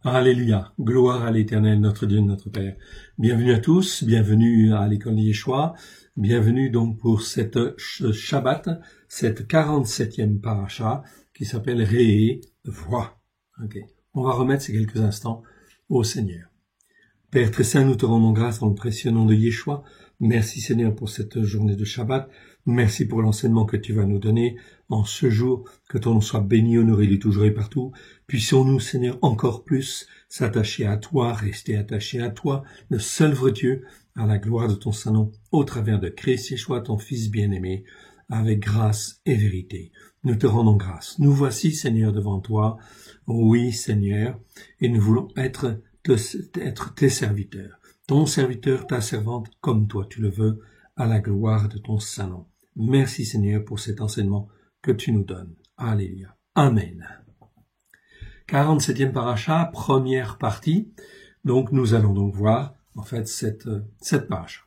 Alléluia, gloire à l'Éternel, notre Dieu, notre Père. Bienvenue à tous, bienvenue à l'école de Yeshua, bienvenue donc pour cette Shabbat, cette 47e paracha qui s'appelle Réé, voix. Okay. On va remettre ces quelques instants au Seigneur. Père très saint, nous te rendons grâce dans le précieux nom de Yeshua. Merci Seigneur pour cette journée de Shabbat. Merci pour l'enseignement que tu vas nous donner en ce jour. Que ton nom soit béni, honoré de toujours et partout. Puissions-nous, Seigneur, encore plus s'attacher à toi, rester attachés à toi, le seul vrai Dieu, à la gloire de ton saint nom, au travers de Christ Yeshua, ton Fils bien-aimé, avec grâce et vérité. Nous te rendons grâce. Nous voici, Seigneur, devant toi. Oui, Seigneur, et nous voulons être tes serviteurs. Ton serviteur, ta servante, comme toi tu le veux, à la gloire de ton saint nom. Merci Seigneur pour cet enseignement que tu nous donnes. Alléluia. Amen. 47e paracha, première partie. Donc nous allons donc voir en fait cette paracha.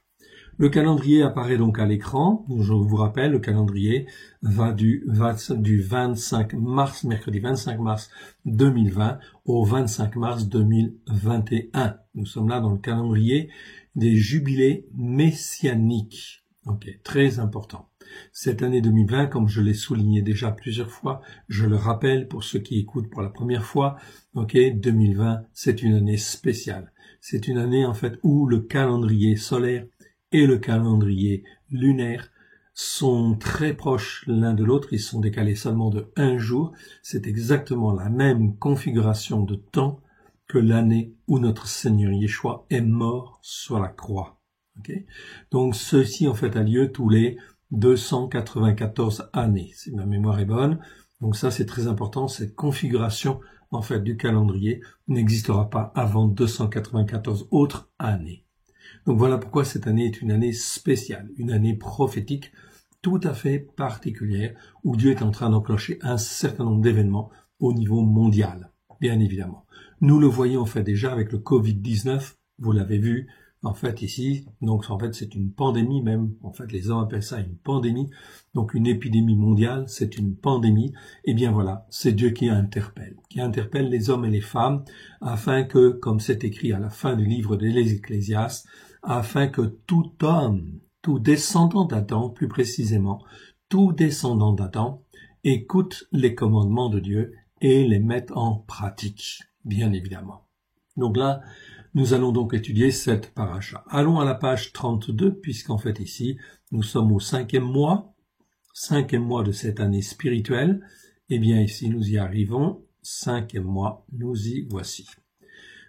Le calendrier apparaît donc à l'écran. Je vous rappelle, le calendrier va du 25 mars, mercredi 25 mars 2020 au 25 mars 2021. Nous sommes là dans le calendrier des jubilés messianiques. Ok, très important. Cette année 2020, comme je l'ai souligné déjà plusieurs fois, je le rappelle pour ceux qui écoutent pour la première fois, ok, 2020, c'est une année spéciale. C'est une année en fait où le calendrier solaire et le calendrier lunaire sont très proches l'un de l'autre, ils sont décalés seulement de 1 jour. C'est exactement la même configuration de temps que l'année où notre Seigneur Yeshua est mort sur la croix. Okay? Donc ceci en fait a lieu tous les 294 années, si ma mémoire est bonne. Donc ça c'est très important, cette configuration en fait du calendrier n'existera pas avant 294 autres années. Donc voilà pourquoi cette année est une année spéciale, une année prophétique tout à fait particulière où Dieu est en train d'enclencher un certain nombre d'événements au niveau mondial, bien évidemment. Nous le voyons en fait déjà avec le Covid-19, vous l'avez vu en fait ici, donc en fait c'est une pandémie même, en fait les gens appellent ça une pandémie, donc une épidémie mondiale, c'est une pandémie, et bien voilà, c'est Dieu qui interpelle les hommes et les femmes, afin que, comme c'est écrit à la fin du livre de l'Ecclésiaste, afin que tout homme, tout descendant d'Adam, plus précisément, tout descendant d'Adam, écoute les commandements de Dieu et les mette en pratique, bien évidemment. Donc là, nous allons donc étudier cette paracha. Allons à la page 32, puisqu'en fait ici, nous sommes au 5e mois de cette année spirituelle. Eh bien ici, nous y arrivons. 5e mois, nous y voici.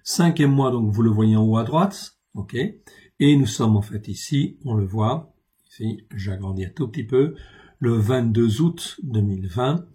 5e mois, donc vous le voyez en haut à droite, ok. Et nous sommes en fait ici, on le voit, ici, j'agrandis un tout petit peu, le 22 août 2020,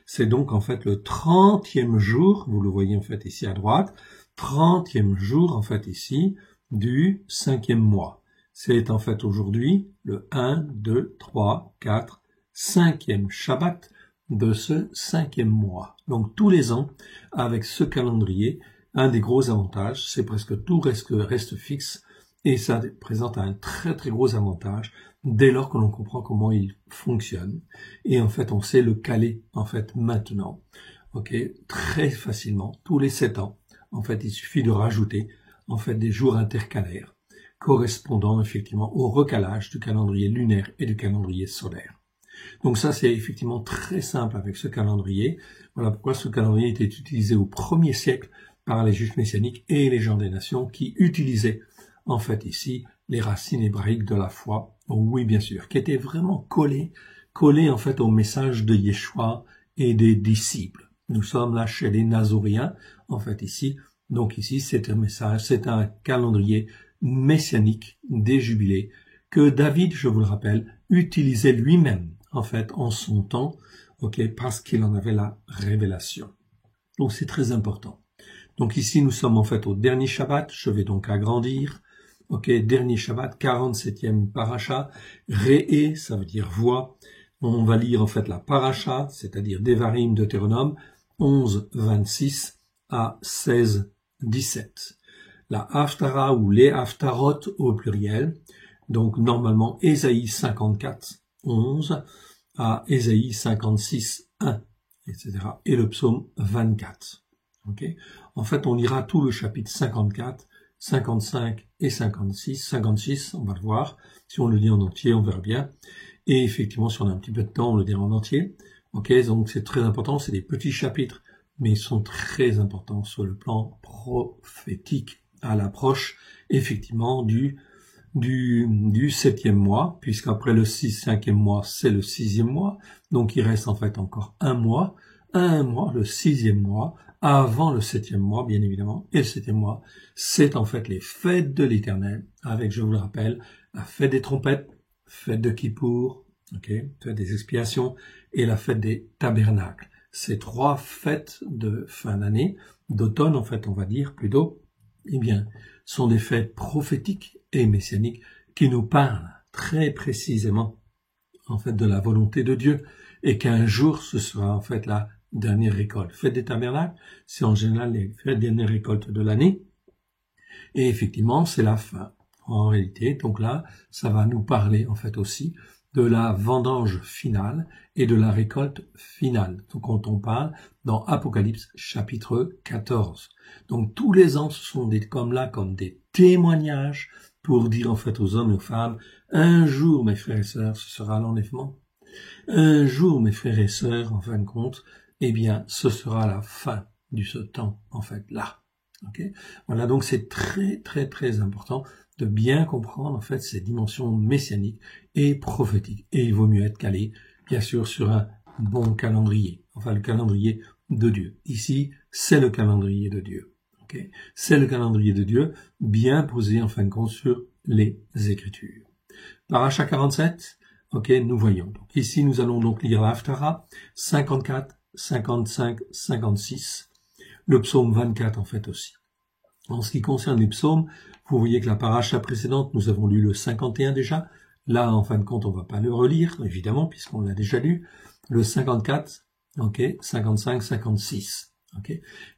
c'est donc en fait le 30e jour, vous le voyez en fait ici à droite, 30e jour en fait ici du 5e mois. C'est en fait aujourd'hui le 1, 2, 3, 4, 5e Shabbat de ce 5e mois. Donc tous les ans, avec ce calendrier, un des gros avantages, c'est presque tout reste fixe et ça présente un très très gros avantage dès lors que l'on comprend comment il fonctionne. Et en fait, on sait le caler en fait maintenant, ok, très facilement, tous les 7 ans. En fait, il suffit de rajouter en fait des jours intercalaires correspondant effectivement au recalage du calendrier lunaire et du calendrier solaire. Donc ça, c'est effectivement très simple avec ce calendrier. Voilà pourquoi ce calendrier était utilisé au 1er siècle par les Juifs messianiques et les gens des nations qui utilisaient en fait ici les racines hébraïques de la foi, oui bien sûr, qui étaient vraiment collées en fait au message de Yeshua et des disciples. Nous sommes là chez les Nazoréens, en fait ici, donc ici c'est un message, c'est un calendrier messianique des jubilés que David, je vous le rappelle, utilisait lui-même en fait en son temps, ok, parce qu'il en avait la révélation. Donc c'est très important. Donc ici, nous sommes en fait au dernier Shabbat. Je vais donc agrandir. Ok, dernier Shabbat, 47e paracha. Réé, ça veut dire voix. On va lire en fait la paracha, c'est-à-dire Devarim, Deutéronome, 11, 26 à 16, 17. La Haftara ou les Haftarot au pluriel. Donc normalement, Ésaïe 54, 11 à Ésaïe 56, 1, etc. Et le psaume 24. Ok. En fait, on lira tout le chapitre 54, 55 et 56. 56, on va le voir. Si on le lit en entier, on verra bien. Et effectivement, si on a un petit peu de temps, on le dira en entier. Ok, donc c'est très important. C'est des petits chapitres, mais ils sont très importants sur le plan prophétique à l'approche, effectivement, du 7e mois, puisqu'après le 5e mois, c'est le 6e mois. Donc, il reste en fait encore un mois, le 6e mois, avant le 7e mois, bien évidemment. Et le 7e mois, c'est en fait les fêtes de l'Éternel, avec, je vous le rappelle, la fête des trompettes, fête de Kippour, ok, fête des expiations, et la fête des tabernacles. Ces 3 fêtes de fin d'année, d'automne en fait, on va dire plutôt, eh bien, sont des fêtes prophétiques et messianiques qui nous parlent très précisément en fait de la volonté de Dieu, et qu'un jour ce sera en fait la dernière récolte. Fête des tabernacles, c'est en général les dernières récoltes de l'année, et effectivement c'est la fin en réalité. Donc là, ça va nous parler en fait aussi de la vendange finale et de la récolte finale. Donc quand on parle dans Apocalypse chapitre 14. Donc tous les ans, ce sont comme des témoignages pour dire en fait aux hommes et aux femmes, un jour mes frères et sœurs, ce sera l'enlèvement. Un jour mes frères et sœurs, en fin de compte, eh bien ce sera la fin de ce temps en fait là. Okay. Voilà, donc c'est très très très important de bien comprendre en fait ces dimensions messianiques et prophétiques. Et il vaut mieux être calé, bien sûr, sur un bon calendrier, enfin le calendrier de Dieu. Ici, c'est le calendrier de Dieu. Okay. C'est le calendrier de Dieu, bien posé en fin de compte sur les Écritures. Paracha 47, ok, nous voyons. Donc ici, nous allons donc lire l'Haftara, 54, 55, 56. Le psaume 24 en fait aussi. En ce qui concerne les psaumes, vous voyez que la paracha précédente, nous avons lu le 51 déjà. Là, en fin de compte, on va pas le relire, évidemment, puisqu'on l'a déjà lu. Le 54, ok, 55, 56. Ok.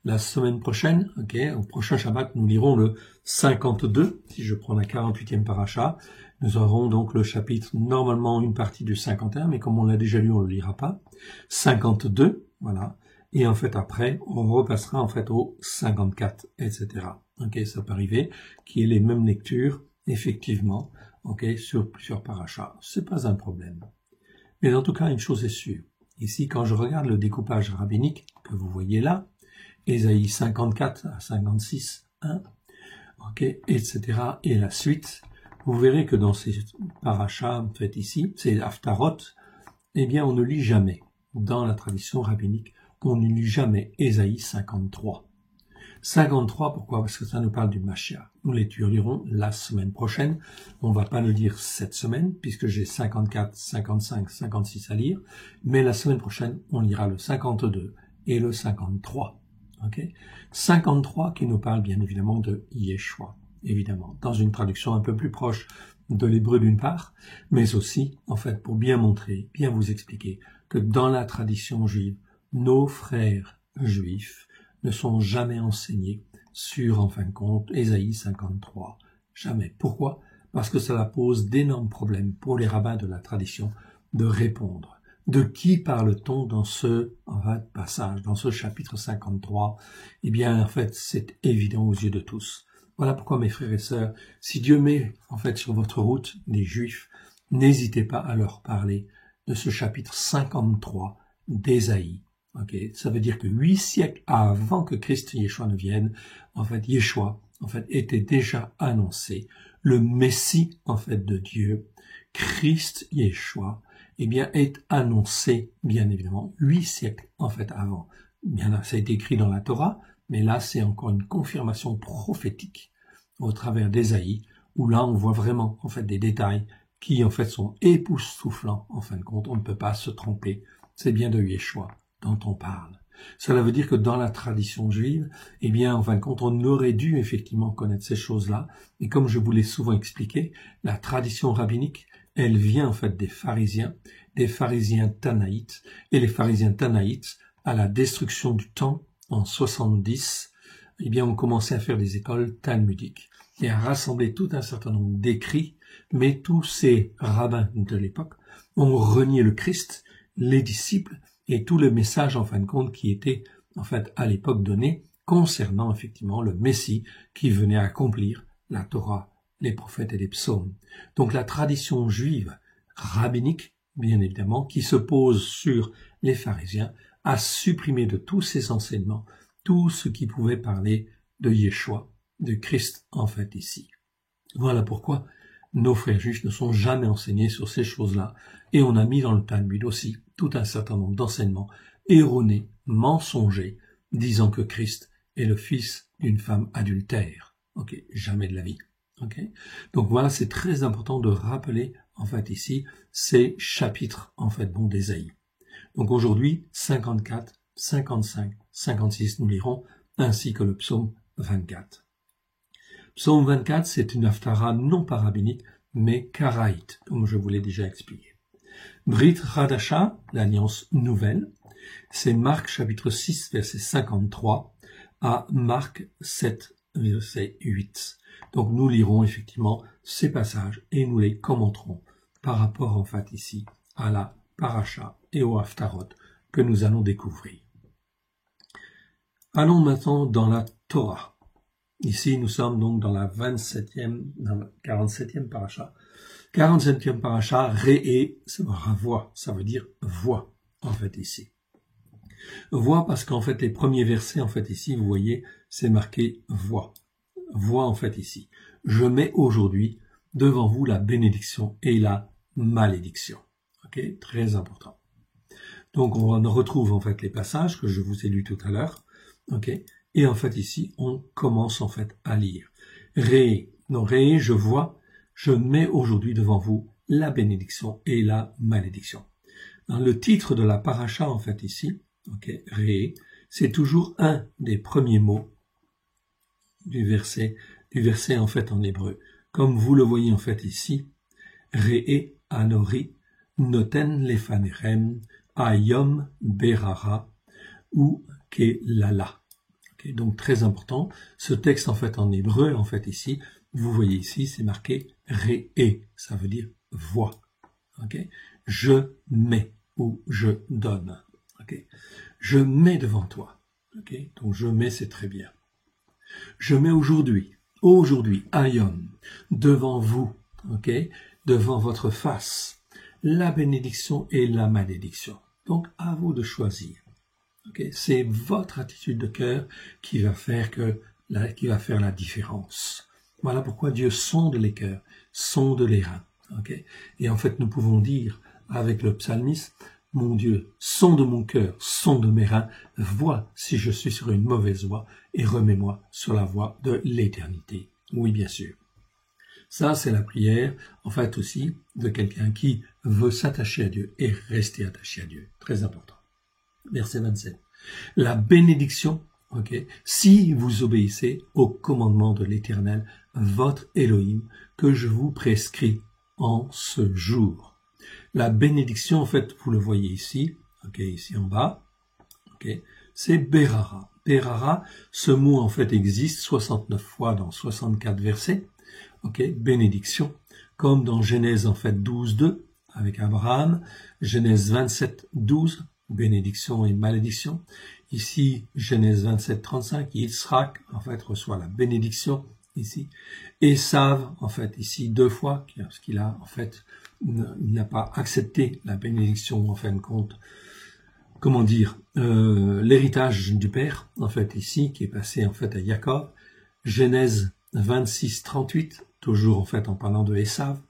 La semaine prochaine, ok, au prochain Shabbat, nous lirons le 52, si je prends la 48e paracha. Nous aurons donc le chapitre, normalement une partie du 51, mais comme on l'a déjà lu, on le lira pas. 52, voilà. Et en fait, après, on repassera en fait au 54, etc. Ok, ça peut arriver, qu'il y ait les mêmes lectures, effectivement, ok, sur plusieurs parachas. C'est pas un problème. Mais en tout cas, une chose est sûre. Ici, quand je regarde le découpage rabbinique que vous voyez là, Ésaïe 54 à 56, 1, ok, etc., et la suite, vous verrez que dans ces parachas, en fait, ici, ces haftarot, eh bien, on ne lit jamais, dans la tradition rabbinique, on ne lit jamais Ésaïe 53. 53, pourquoi? Parce que ça nous parle du Mashiach. Nous l'étudierons la semaine prochaine. On va pas le lire cette semaine, puisque j'ai 54, 55, 56 à lire. Mais la semaine prochaine, on lira le 52 et le 53. Ok? 53 qui nous parle bien évidemment de Yeshua, évidemment, dans une traduction un peu plus proche de l'hébreu d'une part, mais aussi, en fait, pour bien montrer, bien vous expliquer que dans la tradition juive, nos frères juifs ne sont jamais enseignés sur, en fin de compte, Ésaïe 53. Jamais. Pourquoi? Parce que cela pose d'énormes problèmes pour les rabbins de la tradition de répondre. De qui parle-t-on dans ce passage, dans ce chapitre 53? Eh bien, en fait, c'est évident aux yeux de tous. Voilà pourquoi, mes frères et sœurs, si Dieu met, en fait, sur votre route des Juifs, n'hésitez pas à leur parler de ce chapitre 53 d'Ésaïe. Okay. Ça veut dire que 8 siècles avant que Christ Yeshua ne vienne, en fait, Yeshua, en fait, était déjà annoncé. Le Messie, en fait, de Dieu, Christ Yeshua, eh bien, est annoncé, bien évidemment, 8 siècles, en fait, avant. Bien, ça a été écrit dans la Torah, mais là, c'est encore une confirmation prophétique au travers d'Ésaïe, où là, on voit vraiment, en fait, des détails qui, en fait, sont époustouflants, en fin de compte. On ne peut pas se tromper. C'est bien de Yeshua dont on parle. Cela veut dire que dans la tradition juive, eh bien, en fin de compte, on aurait dû effectivement connaître ces choses-là. Et comme je vous l'ai souvent expliqué, la tradition rabbinique, elle vient en fait des pharisiens tanaïtes. Et les pharisiens tanaïtes, à la destruction du temple en 70, eh bien, ont commencé à faire des écoles talmudiques et à rassembler tout un certain nombre d'écrits. Mais tous ces rabbins de l'époque ont renié le Christ, les disciples, et tout le message, en fin de compte, qui était, en fait, à l'époque donné concernant effectivement le Messie qui venait accomplir la Torah, les prophètes et les psaumes. Donc la tradition juive rabbinique, bien évidemment, qui se pose sur les pharisiens, a supprimé de tous ces enseignements tout ce qui pouvait parler de Yeshua, de Christ en fait ici. Voilà pourquoi nos frères juifs ne sont jamais enseignés sur ces choses-là, et on a mis dans le Talmud aussi tout un certain nombre d'enseignements erronés, mensongers, disant que Christ est le fils d'une femme adultère. Ok, jamais de la vie. Ok, donc voilà, c'est très important de rappeler en fait ici ces chapitres en fait d'Ésaïe. Donc aujourd'hui 54, 55, 56 nous lirons, ainsi que le psaume 24. Psaume 24, c'est une haftara non pas rabbinique, mais karaïte, comme je vous l'ai déjà expliqué. Brit Hadasha, l'alliance nouvelle, c'est Marc chapitre 6, verset 53 à Marc 7, verset 8. Donc nous lirons effectivement ces passages et nous les commenterons par rapport en fait ici à la paracha et au haftarot que nous allons découvrir. Allons maintenant dans la Torah. Ici, nous sommes donc dans la 47e paracha. 47e paracha, Ré'é, ça veut dire voix, en fait, ici. Voix parce qu'en fait, les premiers versets, en fait, ici, vous voyez, c'est marqué voix. Voix, en fait, ici. Je mets aujourd'hui devant vous la bénédiction et la malédiction. Ok, très important. Donc, on retrouve, en fait, les passages que je vous ai lus tout à l'heure. Ok. Et en fait, ici, on commence en fait à lire. Ré, je vois, je mets aujourd'hui devant vous la bénédiction et la malédiction. Dans le titre de la paracha, en fait, ici, Ré, c'est toujours un des premiers mots du verset en fait en hébreu. Comme vous le voyez en fait ici, Ré, Anori, Noten lefanerem, Ayom berara, ou Kelala. Okay, donc très important, ce texte en fait en hébreu, en fait ici, vous voyez ici, c'est marqué Ré'é, ça veut dire voix. Okay, je mets ou je donne. Okay, je mets devant toi. Okay, donc je mets, c'est très bien. Je mets aujourd'hui, Ayom, devant vous, okay, devant votre face, la bénédiction et la malédiction. Donc à vous de choisir. Okay, c'est votre attitude de cœur qui va faire la différence. Voilà pourquoi Dieu sonde les cœurs, sonde les reins. Okay, et en fait, nous pouvons dire avec le psalmiste, mon Dieu, sonde mon cœur, sonde mes reins, vois si je suis sur une mauvaise voie et remets-moi sur la voie de l'éternité. Oui, bien sûr. Ça, c'est la prière, en fait aussi, de quelqu'un qui veut s'attacher à Dieu et rester attaché à Dieu. Très important. Verset 27. La bénédiction, si vous obéissez au commandement de l'Éternel, votre Elohim, que je vous prescris en ce jour. La bénédiction, en fait, vous le voyez ici, ici en bas, c'est Berara. Berara, ce mot, en fait, existe 69 fois dans 64 versets, bénédiction, comme dans Genèse, en fait, 12.2, avec Abraham, Genèse 27.12, bénédiction et malédiction. Ici, Genèse 27.35, Yitzhak, en fait, reçoit la bénédiction, ici. Ésav, en fait, ici, 2 fois, parce qu'il a, en fait, il n'a pas accepté la bénédiction, en fin de compte, l'héritage du père, en fait, ici, qui est passé, en fait, à Jacob. Genèse 26.38, toujours, en fait, en parlant de Ésav.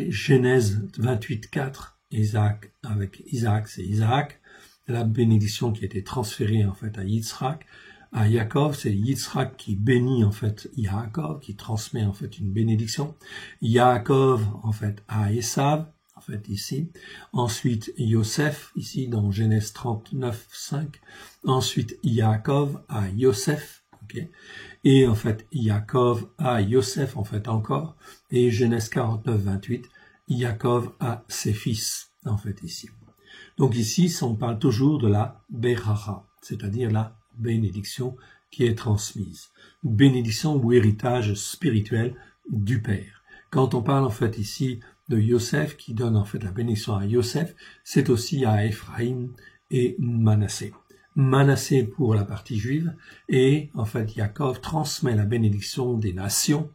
Genèse 28.4, Isaac, avec Isaac, c'est Isaac, la bénédiction qui a été transférée en fait à Yitzhak, à Yaakov, c'est Yitzhak qui bénit en fait Yaakov, qui transmet en fait une bénédiction, Yaakov en fait à Esav, en fait ici, ensuite Yosef, ici dans Genèse 39.5, ensuite Yaakov à Yosef, et en fait Yaakov à Yosef en fait encore, et Genèse 49.28, Yaakov à ses fils, en fait, ici. Donc ici, on parle toujours de la berara, c'est-à-dire la bénédiction qui est transmise. Bénédiction ou héritage spirituel du Père. Quand on parle, en fait, ici de Yosef, qui donne, en fait, la bénédiction à Yosef, c'est aussi à Ephraïm et Manassé. Manassé pour la partie juive, et en fait Yaakov transmet la bénédiction des nations,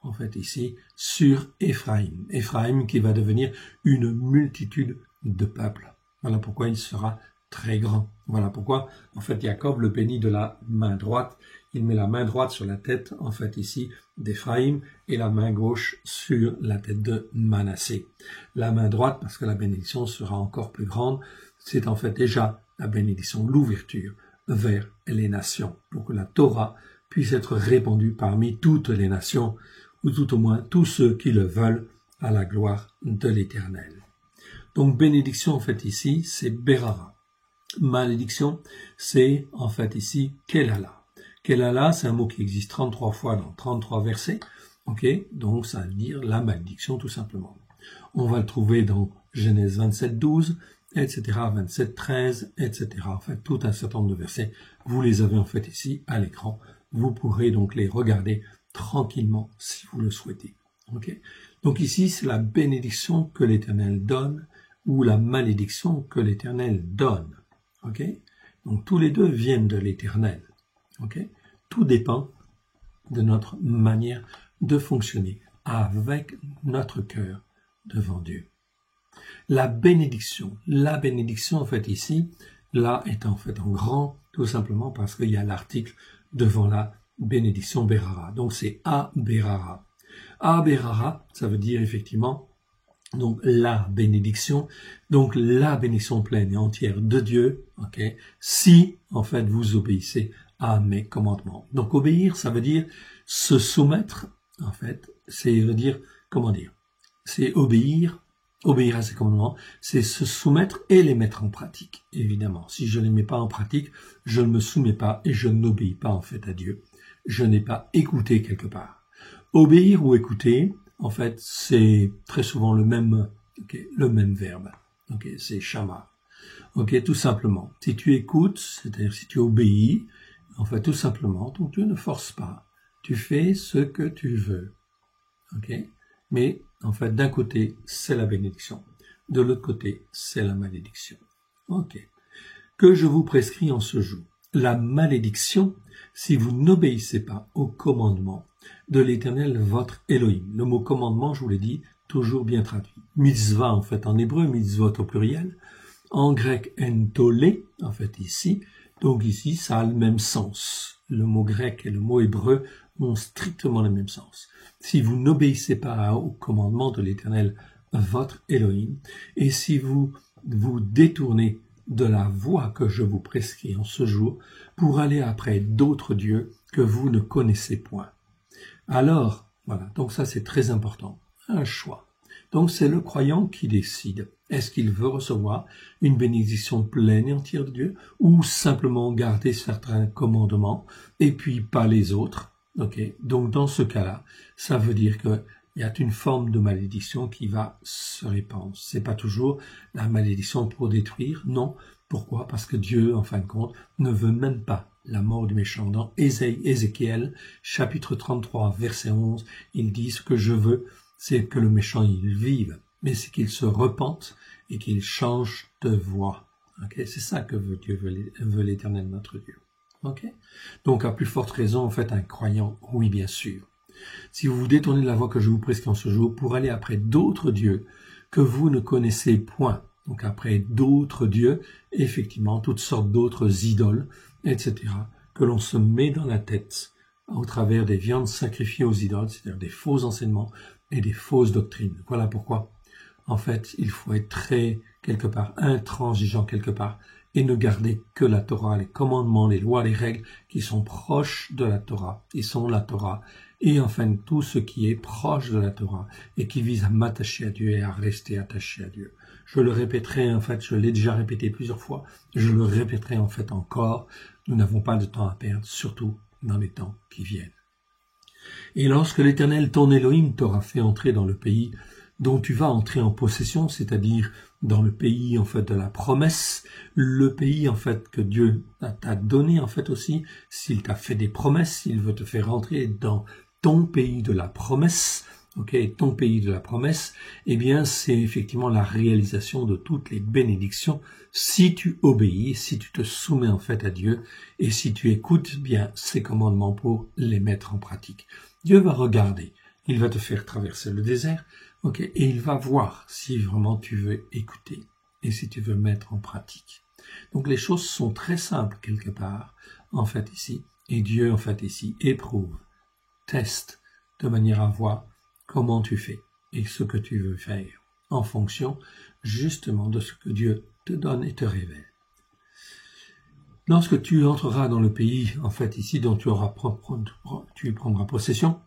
en fait ici, sur Éphraïm. Éphraïm qui va devenir une multitude de peuples. Voilà pourquoi il sera très grand. Voilà pourquoi, en fait, Jacob le bénit de la main droite. Il met la main droite sur la tête, en fait, ici, d'Éphraïm, et la main gauche sur la tête de Manassé. La main droite, parce que la bénédiction sera encore plus grande, c'est en fait déjà la bénédiction, l'ouverture vers les nations, pour que la Torah puisse être répandue parmi toutes les nations, ou tout au moins tous ceux qui le veulent, à la gloire de l'Éternel. Donc bénédiction, en fait, ici, c'est Berara. Malédiction, c'est en fait ici Kelala. Kelala, c'est un mot qui existe 33 fois dans 33 versets. Ok, donc ça veut dire la malédiction tout simplement. On va le trouver dans Genèse 27, 12, etc., 27, 13, etc. En fait, tout un certain nombre de versets. Vous les avez en fait ici à l'écran. Vous pourrez donc les regarder tranquillement si vous le souhaitez. Ok, donc ici, c'est la bénédiction que l'Éternel donne ou la malédiction que l'Éternel donne. Ok, donc tous les deux viennent de l'Éternel. Ok, tout dépend de notre manière de fonctionner avec notre cœur devant Dieu. La bénédiction en fait ici, là est en fait en grand, tout simplement parce qu'il y a l'article devant la bénédiction Berara. Donc c'est A Berara. A Berara, ça veut dire effectivement donc la bénédiction pleine et entière de Dieu, ok, si en fait vous obéissez à mes commandements. Donc obéir, ça veut dire se soumettre, en fait, c'est veut dire, comment dire, c'est obéir à ses commandements, c'est se soumettre et les mettre en pratique, évidemment. Si je ne les mets pas en pratique, je ne me soumets pas et je n'obéis pas en fait à Dieu. Je n'ai pas écouté quelque part. Obéir ou écouter, en fait, c'est très souvent le même verbe. Ok, c'est shama. Ok, tout simplement. Si tu écoutes, c'est-à-dire si tu obéis, en fait, tout simplement, ton Dieu ne force pas. Tu fais ce que tu veux. Ok, mais en fait, d'un côté, c'est la bénédiction. De l'autre côté, c'est la malédiction. Ok. Que je vous prescris en ce jour. La malédiction, si vous n'obéissez pas au commandement de l'Éternel, votre Elohim. Le mot commandement, je vous l'ai dit, toujours bien traduit. Mitzvah, en fait, en hébreu, mitzvot au pluriel. En grec, entolé, en fait, ici. Donc ici, ça a le même sens. Le mot grec et le mot hébreu ont strictement le même sens. Si vous n'obéissez pas au commandement de l'Éternel, votre Elohim, et si vous vous détournez de la voie que je vous prescris en ce jour pour aller après d'autres dieux que vous ne connaissez point. Alors, voilà, donc ça c'est très important, un choix. Donc c'est le croyant qui décide. Est-ce qu'il veut recevoir une bénédiction pleine et entière de Dieu ou simplement garder certains commandements et puis pas les autres? Ok, donc dans ce cas-là, ça veut dire que il y a une forme de malédiction qui va se répandre. C'est pas toujours la malédiction pour détruire, non. Pourquoi? Parce que Dieu, en fin de compte, ne veut même pas la mort du méchant. Dans Ézéchiel, chapitre 33, verset 11, il dit: ce que je veux, c'est que le méchant il vive, mais c'est qu'il se repente et qu'il change de voie. Okay? C'est ça que Dieu veut l'Éternel, notre Dieu. Okay? Donc, à plus forte raison, en fait, un croyant, oui, bien sûr. Si vous vous détournez de la voie que je vous prescris en ce jour pour aller après d'autres dieux que vous ne connaissez point, donc après d'autres dieux, effectivement, toutes sortes d'autres idoles, etc., que l'on se met dans la tête au travers des viandes sacrifiées aux idoles, c'est-à-dire des faux enseignements et des fausses doctrines. Voilà pourquoi, en fait, il faut être très, quelque part, intransigeant quelque part, et ne garder que la Torah, les commandements, les lois, les règles qui sont proches de la Torah, qui sont la Torah, et enfin tout ce qui est proche de la Torah et qui vise à m'attacher à Dieu et à rester attaché à Dieu. Je le répéterai, en fait, je l'ai déjà répété plusieurs fois, je le répéterai en fait encore, nous n'avons pas de temps à perdre, surtout dans les temps qui viennent. Et lorsque l'Éternel, ton Elohim, t'aura fait entrer dans le pays dont tu vas entrer en possession, c'est-à-dire dans le pays en fait de la promesse, le pays en fait que Dieu t'a donné en fait aussi, s'il t'a fait des promesses, s'il veut te faire rentrer dans ton pays de la promesse, ton pays de la promesse, eh bien, c'est effectivement la réalisation de toutes les bénédictions si tu obéis, si tu te soumets en fait à Dieu et si tu écoutes bien ses commandements pour les mettre en pratique. Dieu va regarder, il va te faire traverser le désert, et il va voir si vraiment tu veux écouter et si tu veux mettre en pratique. Donc les choses sont très simples quelque part, en fait ici, et Dieu en fait ici éprouve, teste de manière à voir comment tu fais et ce que tu veux faire en fonction justement de ce que Dieu te donne et te révèle. Lorsque tu entreras dans le pays, en fait ici, dont tu prendras possession,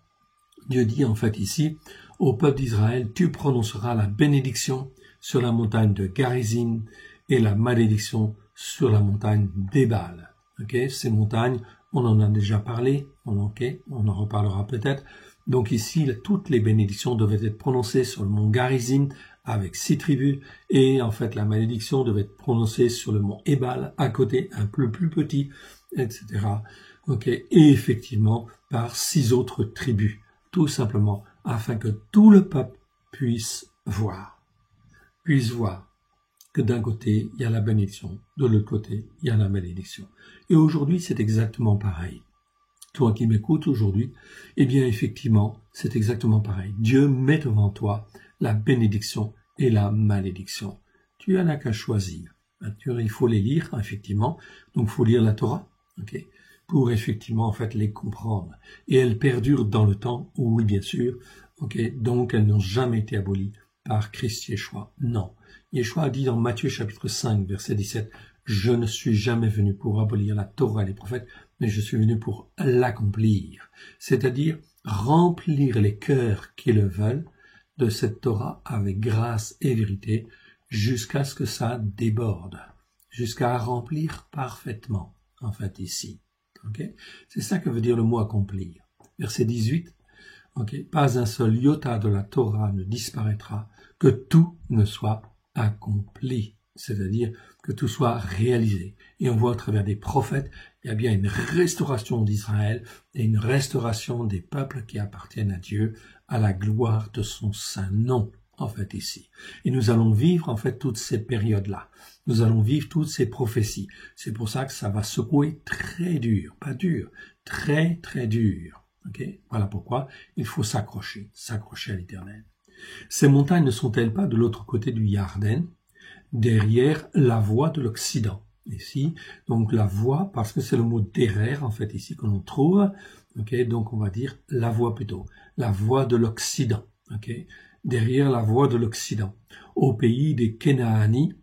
Dieu dit en fait ici, au peuple d'Israël, tu prononceras la bénédiction sur la montagne de Garizim et la malédiction sur la montagne d'Ébal. Ces montagnes, on en a déjà parlé, on en reparlera peut-être. Donc ici, toutes les bénédictions devaient être prononcées sur le mont Garizim avec 6 tribus, et en fait la malédiction devait être prononcée sur le mont Ébal à côté, un peu plus petit, etc. Et effectivement par 6 autres tribus, tout simplement afin que tout le peuple puisse voir que d'un côté il y a la bénédiction, de l'autre côté il y a la malédiction. Et aujourd'hui c'est exactement pareil. Toi qui m'écoutes aujourd'hui, eh bien effectivement, c'est exactement pareil. Dieu met devant toi la bénédiction et la malédiction. Tu en as qu'à choisir. Il faut les lire, effectivement. Donc il faut lire la Torah, pour effectivement en fait les comprendre. Et elles perdurent dans le temps, oui bien sûr, donc elles n'ont jamais été abolies par Christ Yeshua. Non. Yeshua a dit dans Matthieu chapitre 5, verset 17, « Je ne suis jamais venu pour abolir la Torah et les prophètes, mais je suis venu pour l'accomplir. » C'est-à-dire remplir les cœurs qui le veulent de cette Torah avec grâce et vérité jusqu'à ce que ça déborde, jusqu'à remplir parfaitement, en fait, ici. C'est ça que veut dire le mot accomplir. Verset 18, pas un seul iota de la Torah ne disparaîtra, que tout ne soit accompli, c'est-à-dire que tout soit réalisé. Et on voit à travers des prophètes, il y a bien une restauration d'Israël et une restauration des peuples qui appartiennent à Dieu, à la gloire de son saint nom, en fait, ici. Et nous allons vivre, en fait, toutes ces périodes-là. Nous allons vivre toutes ces prophéties. C'est pour ça que ça va secouer très dur, pas dur, très, très dur. Voilà pourquoi il faut s'accrocher à l'Éternel. Ces montagnes ne sont-elles pas de l'autre côté du Yarden, derrière la voie de l'Occident? Ici, donc la voie, parce que c'est le mot derrière, en fait, ici, que l'on trouve, donc on va dire la voie plutôt, la voie de l'Occident, derrière la voie de l'Occident. Au pays des Kénaani,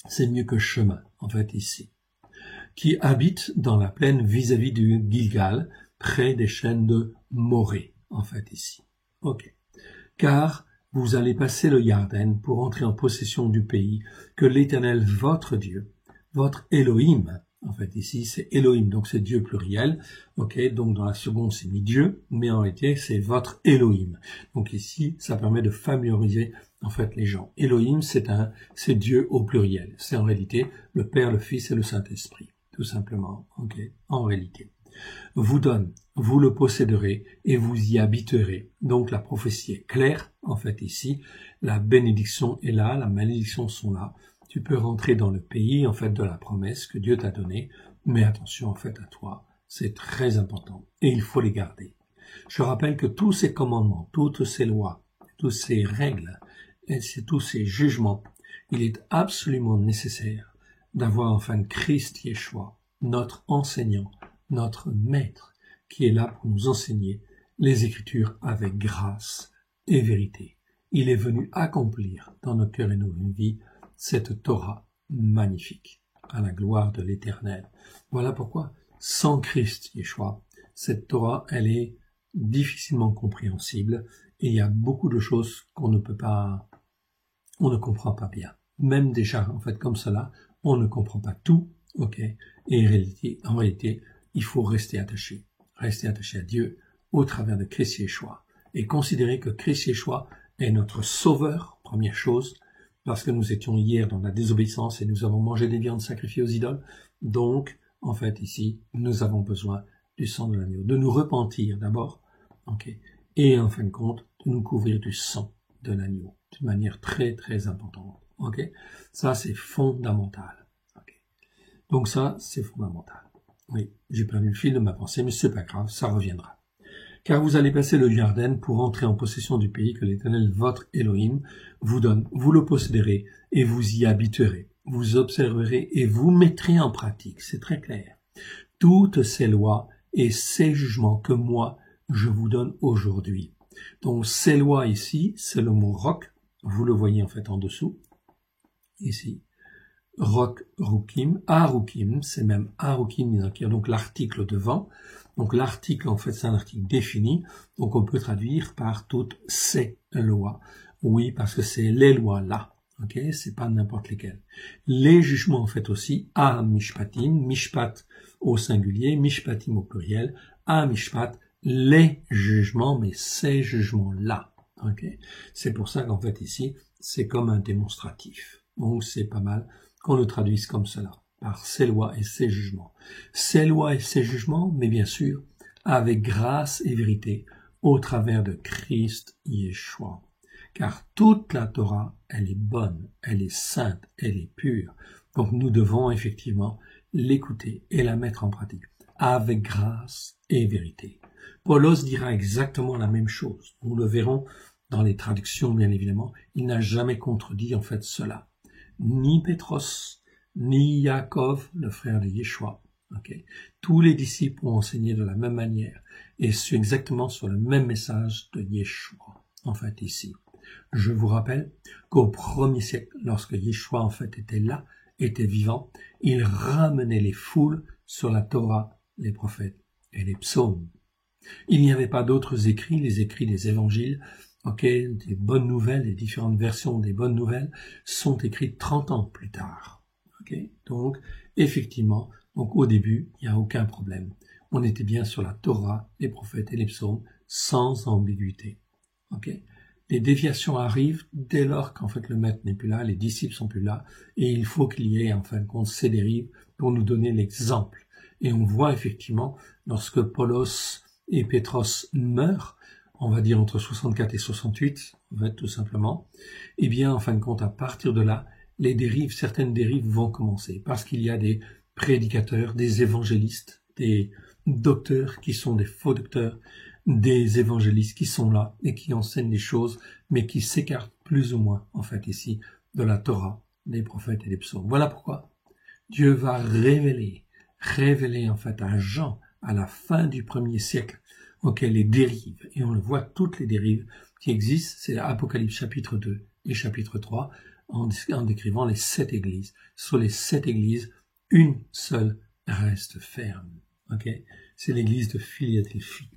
c'est mieux que chemin, en fait, ici, qui habitent dans la plaine vis-à-vis du Gilgal, près des chaînes de Morée, en fait, ici. Car vous allez passer le Yarden pour entrer en possession du pays que l'Éternel, votre Dieu, votre Elohim, en fait ici c'est Elohim, donc c'est Dieu pluriel, donc dans la seconde c'est mis Dieu, mais en réalité c'est votre Elohim. Donc ici ça permet de familiariser en fait les gens. Elohim c'est Dieu au pluriel, c'est en réalité le Père, le Fils et le Saint-Esprit, tout simplement, en réalité. Vous donne, vous le posséderez et vous y habiterez. Donc la prophétie est claire, en fait ici, la bénédiction est là, la malédiction sont là. Tu peux rentrer dans le pays, en fait, de la promesse que Dieu t'a donnée, mais attention, en fait, à toi, c'est très important et il faut les garder. Je rappelle que tous ces commandements, toutes ces lois, toutes ces règles, et tous ces jugements, il est absolument nécessaire d'avoir enfin Christ Yeshua, notre enseignant, notre maître, qui est là pour nous enseigner les Écritures avec grâce et vérité. Il est venu accomplir dans nos cœurs et nos vies cette Torah magnifique, à la gloire de l'Éternel. Voilà pourquoi, sans Christ Yeshua, cette Torah, elle est difficilement compréhensible et il y a beaucoup de choses on ne comprend pas bien. Même déjà, en fait, comme cela, on ne comprend pas tout, et en réalité, il faut rester attaché à Dieu au travers de Christ Yeshua et considérer que Christ Yeshua est notre sauveur, première chose, parce que nous étions hier dans la désobéissance et nous avons mangé des viandes sacrifiées aux idoles. Donc, en fait, ici, nous avons besoin du sang de l'agneau, de nous repentir d'abord, et en fin de compte, de nous couvrir du sang de l'agneau, d'une manière très très importante. Ok, ça c'est fondamental. Okay. Donc ça c'est fondamental. Oui, j'ai perdu le fil de ma pensée, mais c'est pas grave, ça reviendra. Car vous allez passer le Jourdain pour entrer en possession du pays que l'Éternel, votre Elohim, vous donne. Vous le posséderez et vous y habiterez. Vous observerez et vous mettrez en pratique. C'est très clair. Toutes ces lois et ces jugements que moi, je vous donne aujourd'hui. Donc, ces lois ici, c'est le mot roc. Vous le voyez en fait en dessous. Ici. Roc, Rukim, Arukim, c'est même Arukim, donc l'article devant. Donc l'article, en fait, c'est un article défini, donc on peut traduire par toutes ces lois. Oui, parce que c'est les lois là, ok, c'est pas n'importe lesquelles. Les jugements, en fait, aussi, mishpatim, mishpat au singulier, mishpatim au pluriel, mishpat, les jugements, mais ces jugements-là, ok. C'est pour ça qu'en fait, ici, c'est comme un démonstratif. Donc c'est pas mal qu'on le traduise comme cela, par ces lois et ces jugements. Ces lois et ces jugements, mais bien sûr, avec grâce et vérité, au travers de Christ Yeshua. Car toute la Torah, elle est bonne, elle est sainte, elle est pure. Donc nous devons effectivement l'écouter et la mettre en pratique, avec grâce et vérité. Paulos dira exactement la même chose. Nous le verrons dans les traductions, bien évidemment. Il n'a jamais contredit en fait cela. Ni Pétros, ni Yaakov, le frère de Yeshua. Okay. Tous les disciples ont enseigné de la même manière et sont exactement sur le même message de Yeshua, en fait, ici. Je vous rappelle qu'au 1er siècle, lorsque Yeshua, en fait, était là, était vivant, il ramenait les foules sur la Torah, les prophètes et les psaumes. Il n'y avait pas d'autres écrits, les écrits des évangiles, des bonnes nouvelles, les différentes versions des bonnes nouvelles sont écrites 30 ans plus tard. Donc, effectivement, au début, il n'y a aucun problème. On était bien sur la Torah, les prophètes et les psaumes, sans ambiguïté. Les déviations arrivent dès lors qu'en fait le maître n'est plus là, les disciples sont plus là, et il faut qu'il y ait en fin de compte ces dérives pour nous donner l'exemple. Et on voit effectivement, lorsque Paulos et Pétros meurent, on va dire entre 64 et 68, en fait, tout simplement, eh bien, en fin de compte, à partir de là, les dérives, certaines dérives vont commencer, parce qu'il y a des prédicateurs, des évangélistes, des docteurs qui sont des faux docteurs, des évangélistes qui sont là et qui enseignent des choses, mais qui s'écartent plus ou moins, en fait, ici, de la Torah, des prophètes et des psaumes. Voilà pourquoi Dieu va révéler, en fait, à Jean, à la fin du 1er siècle, les dérives, et on le voit, toutes les dérives qui existent, c'est Apocalypse chapitre 2 et chapitre 3, en décrivant les 7 églises. Sur les 7 églises, une seule reste ferme. C'est l'église de Philadelphie.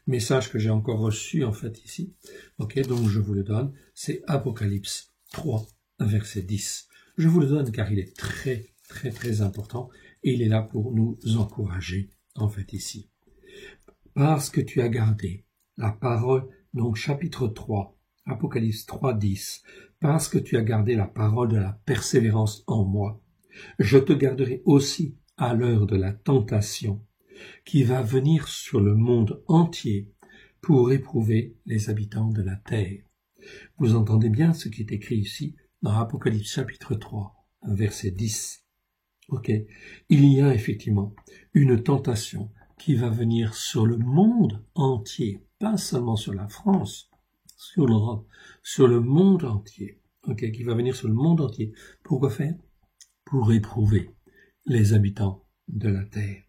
Message que j'ai encore reçu, en fait, ici. Donc je vous le donne, c'est Apocalypse 3, verset 10. Je vous le donne car il est très, très, très important, et il est là pour nous encourager, en fait, ici. Parce que tu as gardé la parole, donc chapitre 3, Apocalypse 3, 10, parce que tu as gardé la parole de la persévérance en moi, je te garderai aussi à l'heure de la tentation qui va venir sur le monde entier pour éprouver les habitants de la terre. Vous entendez bien ce qui est écrit ici dans Apocalypse chapitre 3, verset 10. Il y a effectivement une tentation qui va venir sur le monde entier, pas seulement sur la France, sur l'Europe, sur le monde entier, qui va venir sur le monde entier. Pourquoi faire? Pour éprouver les habitants de la terre.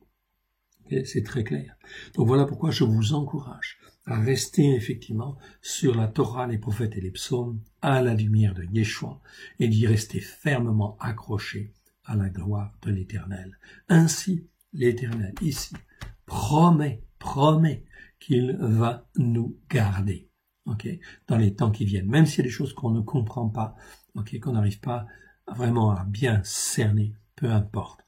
C'est très clair. Donc voilà pourquoi je vous encourage à rester effectivement sur la Torah, les prophètes et les psaumes, à la lumière de Yeshua, et d'y rester fermement accroché à la gloire de l'Éternel. Ainsi, l'Éternel, ici, promet qu'il va nous garder, dans les temps qui viennent. Même s'il y a des choses qu'on ne comprend pas, qu'on n'arrive pas vraiment à bien cerner, peu importe.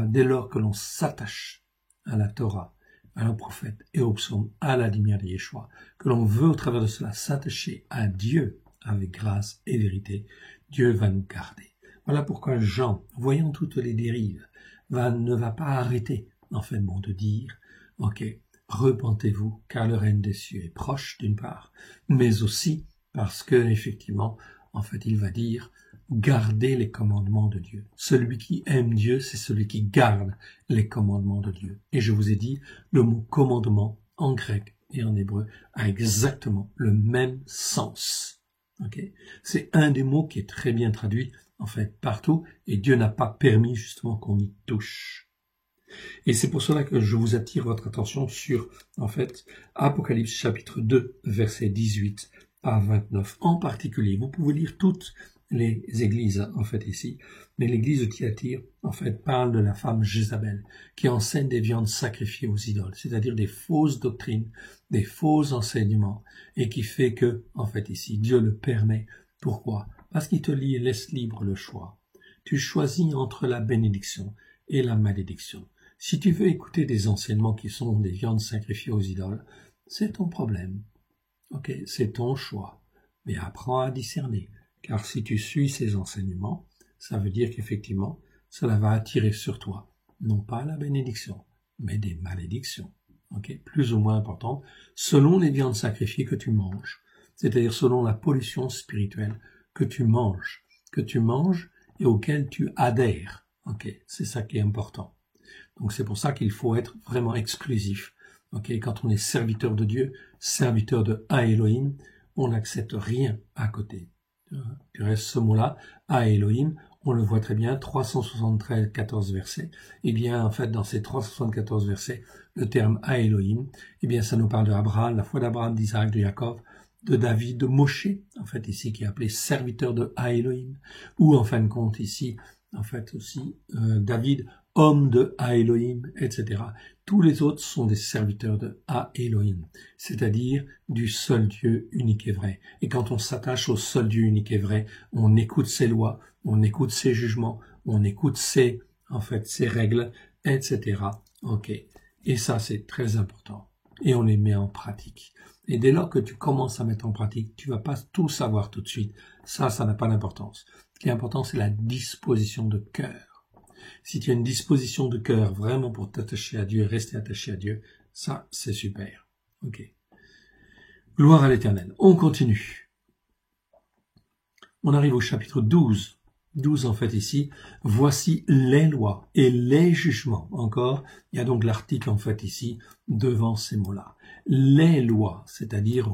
Dès lors que l'on s'attache à la Torah, à nos prophètes et aux psaumes, à la lumière de Yeshua, que l'on veut au travers de cela s'attacher à Dieu avec grâce et vérité, Dieu va nous garder. Voilà pourquoi Jean, voyant toutes les dérives, ne va pas arrêter, en fait, de dire, repentez-vous, car le règne des cieux est proche d'une part, mais aussi parce que effectivement, en fait, il va dire gardez les commandements de Dieu. Celui qui aime Dieu, c'est celui qui garde les commandements de Dieu. Et je vous ai dit, le mot commandement en grec et en hébreu a exactement le même sens. Okay? C'est un des mots qui est très bien traduit en fait partout, et Dieu n'a pas permis justement qu'on y touche. Et c'est pour cela que je vous attire votre attention sur, en fait, Apocalypse chapitre 2, versets 18 à 29. En particulier, vous pouvez lire toutes les églises, en fait, ici, mais l'église de Thyatire, en fait, parle de la femme Jézabel, qui enseigne des viandes sacrifiées aux idoles, c'est-à-dire des fausses doctrines, des faux enseignements, et qui fait que, en fait, ici, Dieu le permet. Pourquoi? Parce qu'il te laisse libre le choix. Tu choisis entre la bénédiction et la malédiction. Si tu veux écouter des enseignements qui sont des viandes sacrifiées aux idoles, c'est ton problème. Ok, c'est ton choix. Mais apprends à discerner. Car si tu suis ces enseignements, ça veut dire qu'effectivement, cela va attirer sur toi, non pas la bénédiction, mais des malédictions. Ok, plus ou moins importantes, selon les viandes sacrifiées que tu manges. C'est-à-dire selon la pollution spirituelle que tu manges et auquel tu adhères. Ok, c'est ça qui est important. Donc c'est pour ça qu'il faut être vraiment exclusif. Okay, quand on est serviteur de Dieu, serviteur de Elohim, on n'accepte rien à côté. Du reste, ce mot-là, Elohim, on le voit très bien, 373, 14 versets. Eh bien, en fait, dans ces 374 versets, le terme Elohim, eh bien, ça nous parle d'Abraham, la foi d'Abraham, d'Isaac, de Jacob, de David, de Moshe, en fait, ici, qui est appelé serviteur de Elohim, ou en fin de compte, ici, en fait, aussi, David, homme de Elohim, etc. Tous les autres sont des serviteurs de Elohim, c'est-à-dire du seul Dieu unique et vrai. Et quand on s'attache au seul Dieu unique et vrai, on écoute ses lois, on écoute ses jugements, on écoute ses règles, etc. Ok. Et ça, c'est très important. Et on les met en pratique. Et dès lors que tu commences à mettre en pratique, tu vas pas tout savoir tout de suite. Ça n'a pas d'importance. Ce qui est important, c'est la disposition de cœur. Si tu as une disposition de cœur vraiment pour t'attacher à Dieu et rester attaché à Dieu, ça, c'est super. Ok. Gloire à l'Éternel. On continue. On arrive au chapitre 12. 12 en fait ici. Voici les lois et les jugements. Encore, il y a donc l'article en fait ici devant ces mots-là. Les lois, c'est-à-dire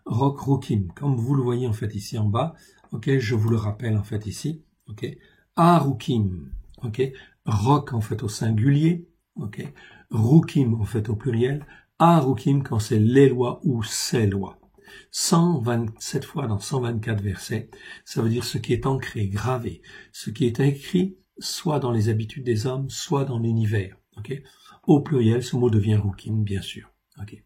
rukim, comme vous le voyez en fait ici en bas. Ok, je vous le rappelle en fait ici. Ok. Arukim, ok, roc en fait au singulier, ok, rukim en fait au pluriel, arukim quand c'est les lois ou ces lois. 127 fois dans 124 versets, ça veut dire ce qui est ancré, gravé, ce qui est écrit soit dans les habitudes des hommes, soit dans l'univers, ok. Au pluriel, ce mot devient rukim, bien sûr, ok.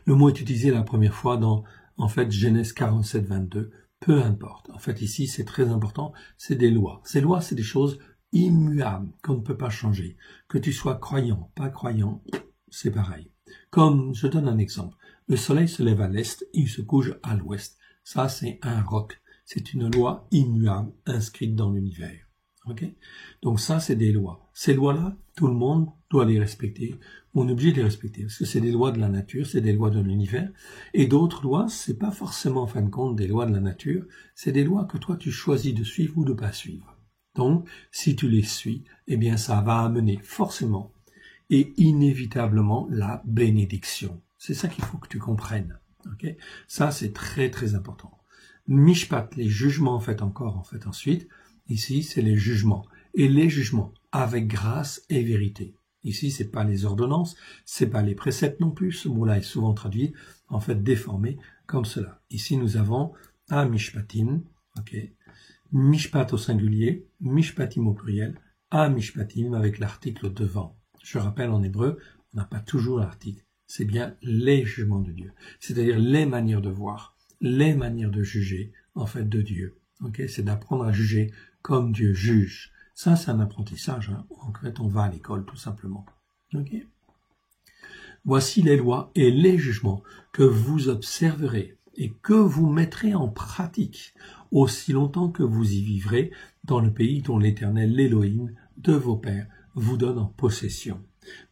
Le mot est utilisé la première fois dans, en fait, Genèse 47, 22. Peu importe. En fait, ici, c'est très important, c'est des lois. Ces lois, c'est des choses immuables qu'on ne peut pas changer. Que tu sois croyant, pas croyant, c'est pareil. Comme, je donne un exemple. Le soleil se lève à l'est, il se couche à l'ouest. Ça, c'est un roc. C'est une loi immuable inscrite dans l'univers. Ok? Donc ça, c'est des lois. Ces lois-là, tout le monde doit les respecter. On est obligé de les respecter parce que c'est des lois de la nature, c'est des lois de l'univers. Et d'autres lois, c'est pas forcément en fin de compte des lois de la nature, c'est des lois que toi tu choisis de suivre ou de pas suivre. Donc, si tu les suis, eh bien ça va amener forcément et inévitablement la bénédiction. C'est ça qu'il faut que tu comprennes. Ok? Ça, c'est très très important. Mishpat, les jugements en fait ensuite. Ici, c'est les jugements. Et les jugements avec grâce et vérité. Ici, c'est pas les ordonnances, c'est pas les préceptes non plus. Ce mot-là est souvent traduit, en fait, déformé comme cela. Ici, nous avons un mishpatim, ok. Mishpat au singulier, mishpatim au pluriel, un mishpatim avec l'article devant. Je rappelle, en hébreu, on n'a pas toujours l'article. C'est bien les jugements de Dieu. C'est-à-dire les manières de voir, les manières de juger, en fait, de Dieu. Ok, c'est d'apprendre à juger comme Dieu juge. Ça, c'est un apprentissage. Hein. En fait, on va à l'école, tout simplement. Ok. Voici les lois et les jugements que vous observerez et que vous mettrez en pratique aussi longtemps que vous y vivrez dans le pays dont l'Éternel, l'Élohim de vos pères, vous donne en possession.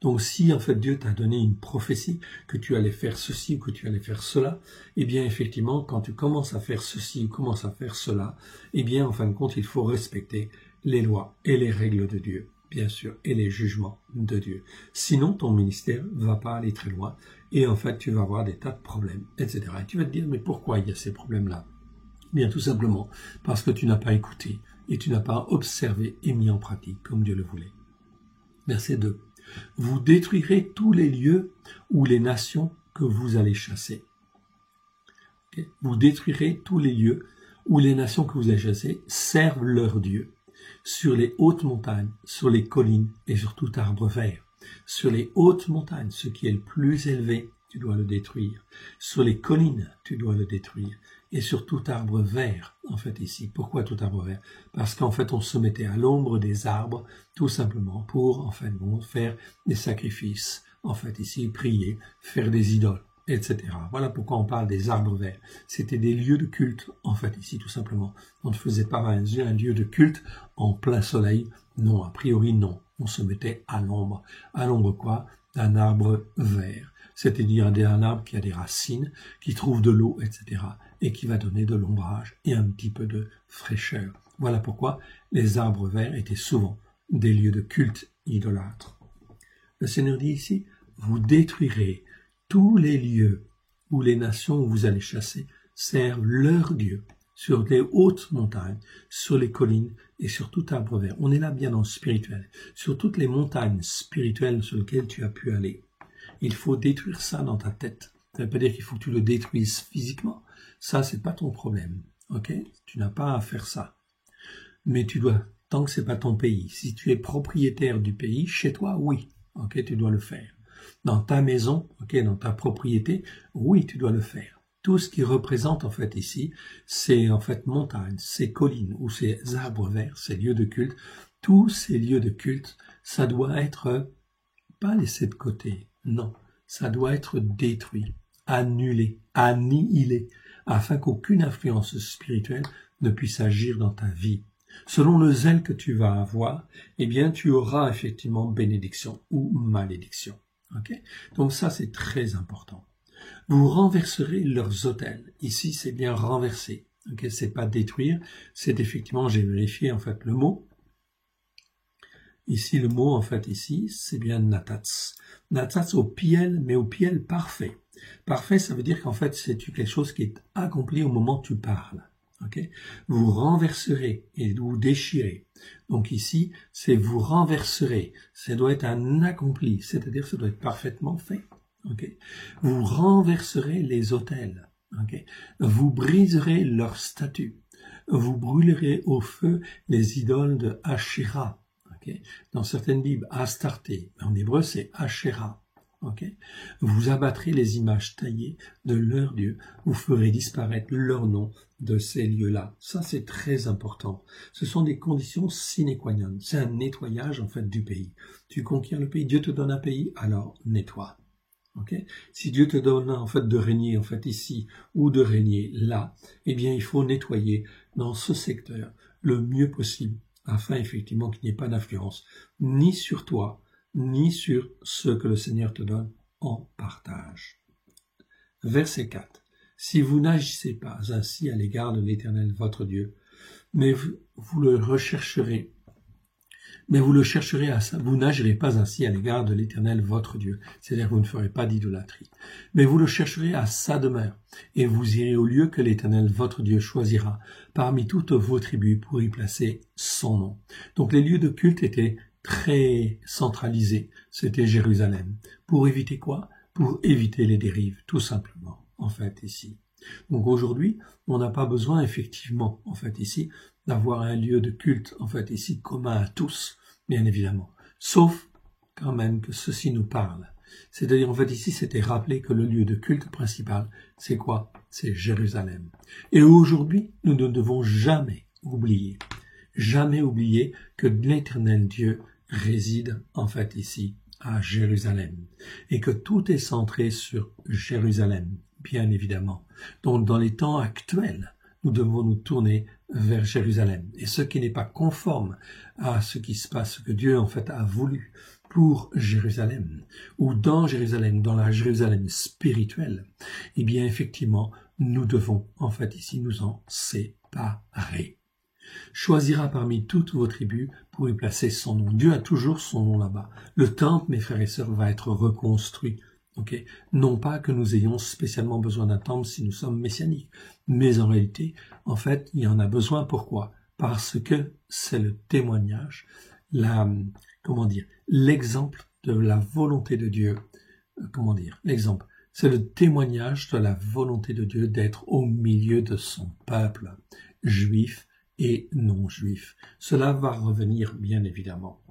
Donc si en fait Dieu t'a donné une prophétie que tu allais faire ceci ou que tu allais faire cela, eh bien effectivement quand tu commences à faire ceci ou commences à faire cela, eh bien en fin de compte il faut respecter les lois et les règles de Dieu, bien sûr, et les jugements de Dieu. Sinon ton ministère va pas aller très loin et en fait tu vas avoir des tas de problèmes, etc. Et tu vas te dire mais pourquoi il y a ces problèmes-là? Bien tout simplement parce que tu n'as pas écouté et tu n'as pas observé et mis en pratique comme Dieu le voulait. Verset 2. Vous détruirez tous les lieux ou les nations que vous allez chasser. Okay? Vous détruirez tous les lieux où les nations que vous allez chasser servent leur Dieu. Sur les hautes montagnes, sur les collines et sur tout arbre vert. Sur les hautes montagnes, ce qui est le plus élevé, tu dois le détruire. Sur les collines, tu dois le détruire. Et sur tout arbre vert, en fait ici. Pourquoi tout arbre vert? Parce qu'en fait on se mettait à l'ombre des arbres, tout simplement pour, en fait, faire des sacrifices, en fait ici, prier, faire des idoles, etc. Voilà pourquoi on parle des arbres verts. C'était des lieux de culte, en fait ici, tout simplement. On ne faisait pas un lieu de culte en plein soleil. Non, a priori non. On se mettait à l'ombre. À l'ombre quoi? D'un arbre vert. C'est-à-dire un arbre qui a des racines, qui trouve de l'eau, etc. et qui va donner de l'ombrage et un petit peu de fraîcheur. Voilà pourquoi les arbres verts étaient souvent des lieux de culte idolâtre. Le Seigneur dit ici, vous détruirez tous les lieux où les nations où vous allez chasser servent leur Dieu, sur les hautes montagnes, sur les collines et sur tout arbre vert. On est là bien dans le spirituel, sur toutes les montagnes spirituelles sur lesquelles tu as pu aller. Il faut détruire ça dans ta tête. Ça ne veut pas dire qu'il faut que tu le détruises physiquement. Ça, c'est pas ton problème. Ok? Tu n'as pas à faire ça. Mais tu dois, tant que c'est pas ton pays. Si tu es propriétaire du pays, chez toi, oui. Ok? Tu dois le faire. Dans ta maison, ok? Dans ta propriété, oui, tu dois le faire. Tout ce qui représente, en fait, ici, c'est, en fait, montagnes, ces collines, ou ces arbres verts, ces lieux de culte. Tous ces lieux de culte, ça doit être pas laissé de côté. Non. Ça doit être détruit, annulé, annihilé, afin qu'aucune influence spirituelle ne puisse agir dans ta vie. Selon le zèle que tu vas avoir, eh bien, tu auras effectivement bénédiction ou malédiction. Okay? Donc ça, c'est très important. Vous renverserez leurs autels. Ici, c'est bien renverser. Okay? C'est pas détruire, c'est effectivement, j'ai vérifié en fait le mot. Ici, le mot, en fait, ici, c'est bien natats. Natats au piel, mais au piel parfait. Parfait, ça veut dire qu'en fait, c'est quelque chose qui est accompli au moment où tu parles. Okay? Vous renverserez et vous déchirez. Donc ici, c'est vous renverserez. Ça doit être un accompli, c'est-à-dire que ça doit être parfaitement fait. Okay? Vous renverserez les autels. Okay? Vous briserez leurs statues. Vous brûlerez au feu les idoles de Asherah. Okay. Dans certaines Bibles, Astarté, en hébreu c'est Asherah. Okay. Vous abattrez les images taillées de leur Dieu, vous ferez disparaître leur nom de ces lieux-là. Ça c'est très important. Ce sont des conditions sine qua non. C'est un nettoyage en fait du pays. Tu conquiers le pays, Dieu te donne un pays, alors nettoie. Okay. Si Dieu te donne en fait de régner en fait ici ou de régner là, eh bien il faut nettoyer dans ce secteur le mieux possible, afin effectivement qu'il n'y ait pas d'influence, ni sur toi, ni sur ce que le Seigneur te donne en partage. Verset 4. Si vous n'agissez pas ainsi à l'égard de l'Éternel votre Dieu, mais vous le rechercherez, vous n'agirez pas ainsi à l'égard de l'Éternel votre Dieu, c'est-à-dire que vous ne ferez pas d'idolâtrie, mais vous le chercherez à sa demeure, et vous irez au lieu que l'Éternel votre Dieu choisira parmi toutes vos tribus pour y placer son nom. Donc les lieux de culte étaient très centralisés, c'était Jérusalem. Pour éviter quoi? Pour éviter les dérives, tout simplement, en fait, ici. Donc aujourd'hui, on n'a pas besoin effectivement, en fait, ici, d'avoir un lieu de culte, en fait, ici, commun à tous, bien évidemment. Sauf, quand même, que ceci nous parle. C'est-à-dire, en fait, ici, c'était rappelé que le lieu de culte principal, c'est quoi? C'est Jérusalem. Et aujourd'hui, nous ne devons jamais oublier que l'Éternel Dieu réside, en fait, ici, à Jérusalem. Et que tout est centré sur Jérusalem, bien évidemment. Donc, dans les temps actuels, nous devons nous tourner vers Jérusalem. Et ce qui n'est pas conforme à ce qui se passe, ce que Dieu, en fait, a voulu pour Jérusalem, ou dans Jérusalem, dans la Jérusalem spirituelle, eh bien effectivement, nous devons en fait ici nous en séparer. Choisira parmi toutes vos tribus pour y placer son nom. Dieu a toujours son nom là-bas. Le temple, mes frères et sœurs, va être reconstruit. Okay. Non pas que nous ayons spécialement besoin d'un temple si nous sommes messianiques, mais en réalité, en fait, il y en a besoin. Pourquoi? Parce que c'est le témoignage, l'exemple de la volonté de Dieu. L'exemple, c'est le témoignage de la volonté de Dieu d'être au milieu de son peuple, juif et non juif. Cela va revenir bien évidemment.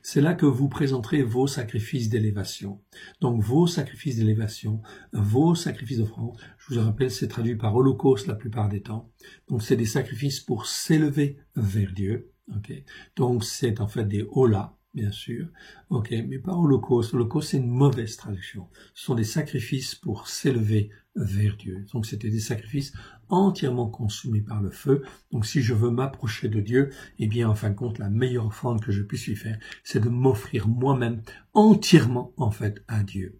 C'est là que vous présenterez vos sacrifices d'élévation. Donc vos sacrifices d'élévation, vos sacrifices d'offrande, je vous rappelle, c'est traduit par holocauste la plupart des temps. Donc c'est des sacrifices pour s'élever vers Dieu. Okay. Donc c'est en fait des holas, bien sûr, mais pas holocauste. Holocauste, c'est une mauvaise traduction. Ce sont des sacrifices pour s'élever vers Dieu. Donc c'était des sacrifices entièrement consumés par le feu. Donc si je veux m'approcher de Dieu, eh bien en fin de compte, la meilleure offrande que je puisse lui faire, c'est de m'offrir moi-même entièrement en fait à Dieu.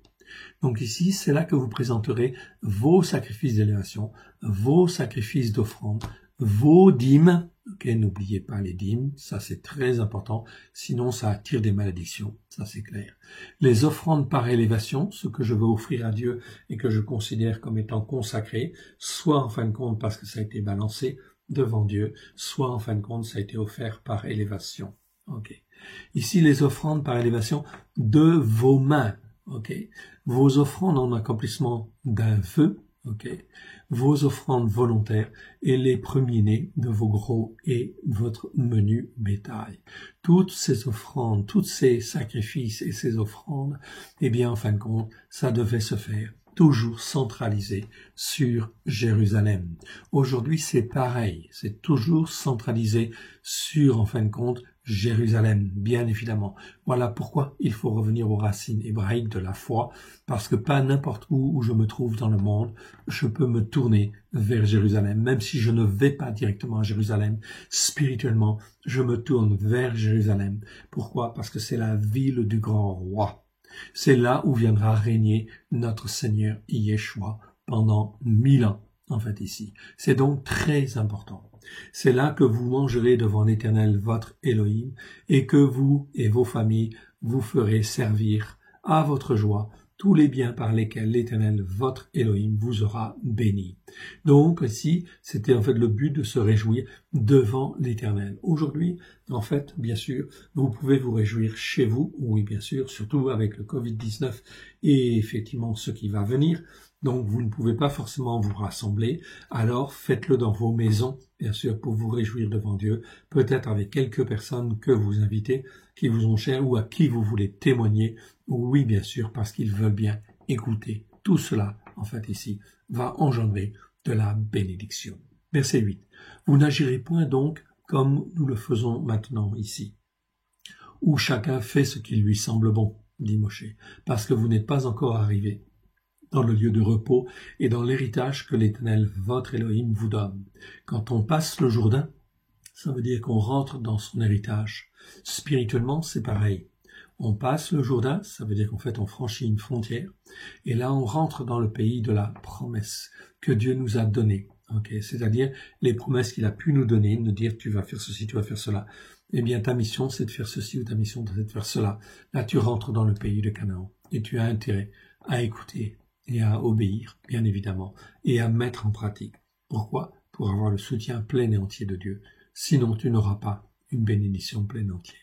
Donc ici, c'est là que vous présenterez vos sacrifices d'élévation, vos sacrifices d'offrande, vos dîmes. N'oubliez pas les dîmes, ça c'est très important, sinon ça attire des malédictions, ça c'est clair. Les offrandes par élévation, ce que je veux offrir à Dieu et que je considère comme étant consacré, soit en fin de compte parce que ça a été balancé devant Dieu, soit en fin de compte ça a été offert par élévation. Ici les offrandes par élévation de vos mains, vos offrandes en accomplissement d'un vœu, vos offrandes volontaires et les premiers-nés de vos gros et votre menu bétail. Toutes ces offrandes, tous ces sacrifices et ces offrandes, eh bien, en fin de compte, ça devait se faire toujours centralisé sur Jérusalem. Aujourd'hui, c'est pareil, c'est toujours centralisé sur, en fin de compte, Jérusalem, bien évidemment. Voilà pourquoi il faut revenir aux racines hébraïques de la foi, parce que pas n'importe où je me trouve dans le monde, je peux me tourner vers Jérusalem. Même si je ne vais pas directement à Jérusalem, spirituellement, je me tourne vers Jérusalem. Pourquoi? Parce que c'est la ville du grand roi. C'est là où viendra régner notre Seigneur Yeshua pendant 1000 ans, en fait, ici. C'est donc très important. C'est là que vous mangerez devant l'Éternel, votre Elohim, et que vous et vos familles vous ferez servir à votre joie tous les biens par lesquels l'Éternel, votre Elohim, vous aura béni. Donc, ici, c'était en fait le but de se réjouir devant l'Éternel. Aujourd'hui, en fait, bien sûr, vous pouvez vous réjouir chez vous, oui, bien sûr, surtout avec le Covid-19 et effectivement ce qui va venir. Donc, vous ne pouvez pas forcément vous rassembler. Alors, faites-le dans vos maisons, bien sûr, pour vous réjouir devant Dieu. Peut-être avec quelques personnes que vous invitez, qui vous ont chers ou à qui vous voulez témoigner. Oui, bien sûr, parce qu'ils veulent bien écouter. Tout cela, en fait, ici, va engendrer de la bénédiction. Verset 8. Vous n'agirez point donc comme nous le faisons maintenant ici, où chacun fait ce qui lui semble bon, dit Moshe, parce que vous n'êtes pas encore arrivés dans le lieu de repos et dans l'héritage que l'Éternel, votre Elohim, vous donne. Quand on passe le Jourdain, ça veut dire qu'on rentre dans son héritage. Spirituellement, c'est pareil. On passe le Jourdain, ça veut dire qu'en fait on franchit une frontière, et là on rentre dans le pays de la promesse que Dieu nous a donnée. C'est-à-dire les promesses qu'il a pu nous donner, nous dire tu vas faire ceci, tu vas faire cela. Eh bien ta mission c'est de faire ceci ou ta mission c'est de faire cela. Là tu rentres dans le pays de Canaan et tu as intérêt à écouter et à obéir, bien évidemment, et à mettre en pratique. Pourquoi? Pour avoir le soutien plein et entier de Dieu. Sinon, tu n'auras pas une bénédiction pleine et entière.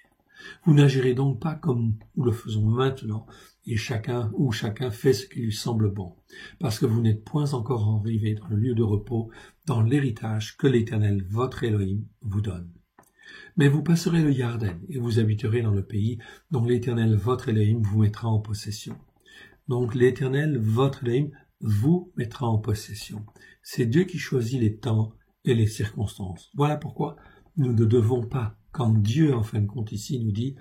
Vous n'agirez donc pas comme nous le faisons maintenant, et chacun fait ce qui lui semble bon, parce que vous n'êtes point encore arrivés dans le lieu de repos, dans l'héritage que l'Éternel, votre Elohim, vous donne. Mais vous passerez le Yarden, et vous habiterez dans le pays dont l'Éternel, votre Elohim, vous mettra en possession. Donc l'Éternel, votre Elohim, vous mettra en possession. C'est Dieu qui choisit les temps et les circonstances. Voilà pourquoi nous ne devons pas, quand Dieu, en fin de compte, ici, nous dit,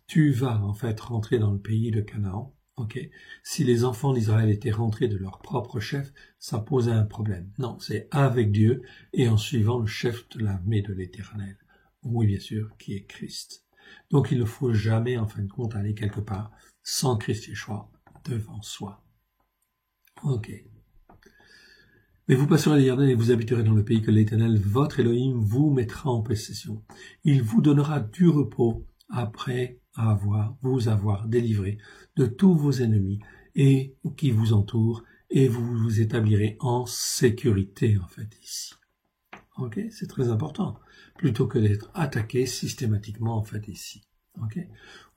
tu vas, en fait, rentrer dans le pays de Canaan, si les enfants d'Israël étaient rentrés de leur propre chef, ça posait un problème. Non, c'est avec Dieu et en suivant le chef de l'armée de l'Éternel. Oui, bien sûr, qui est Christ. Donc il ne faut jamais, en fin de compte, aller quelque part sans Christ Yeshua devant soi. Ok. Mais vous passerez les Jardins et vous habiterez dans le pays que l'Éternel, votre Elohim, vous mettra en possession. Il vous donnera du repos après vous avoir délivré de tous vos ennemis et qui vous entourent, et vous vous établirez en sécurité, en fait, ici. Ok, c'est très important, plutôt que d'être attaqué systématiquement, en fait, ici. Ok.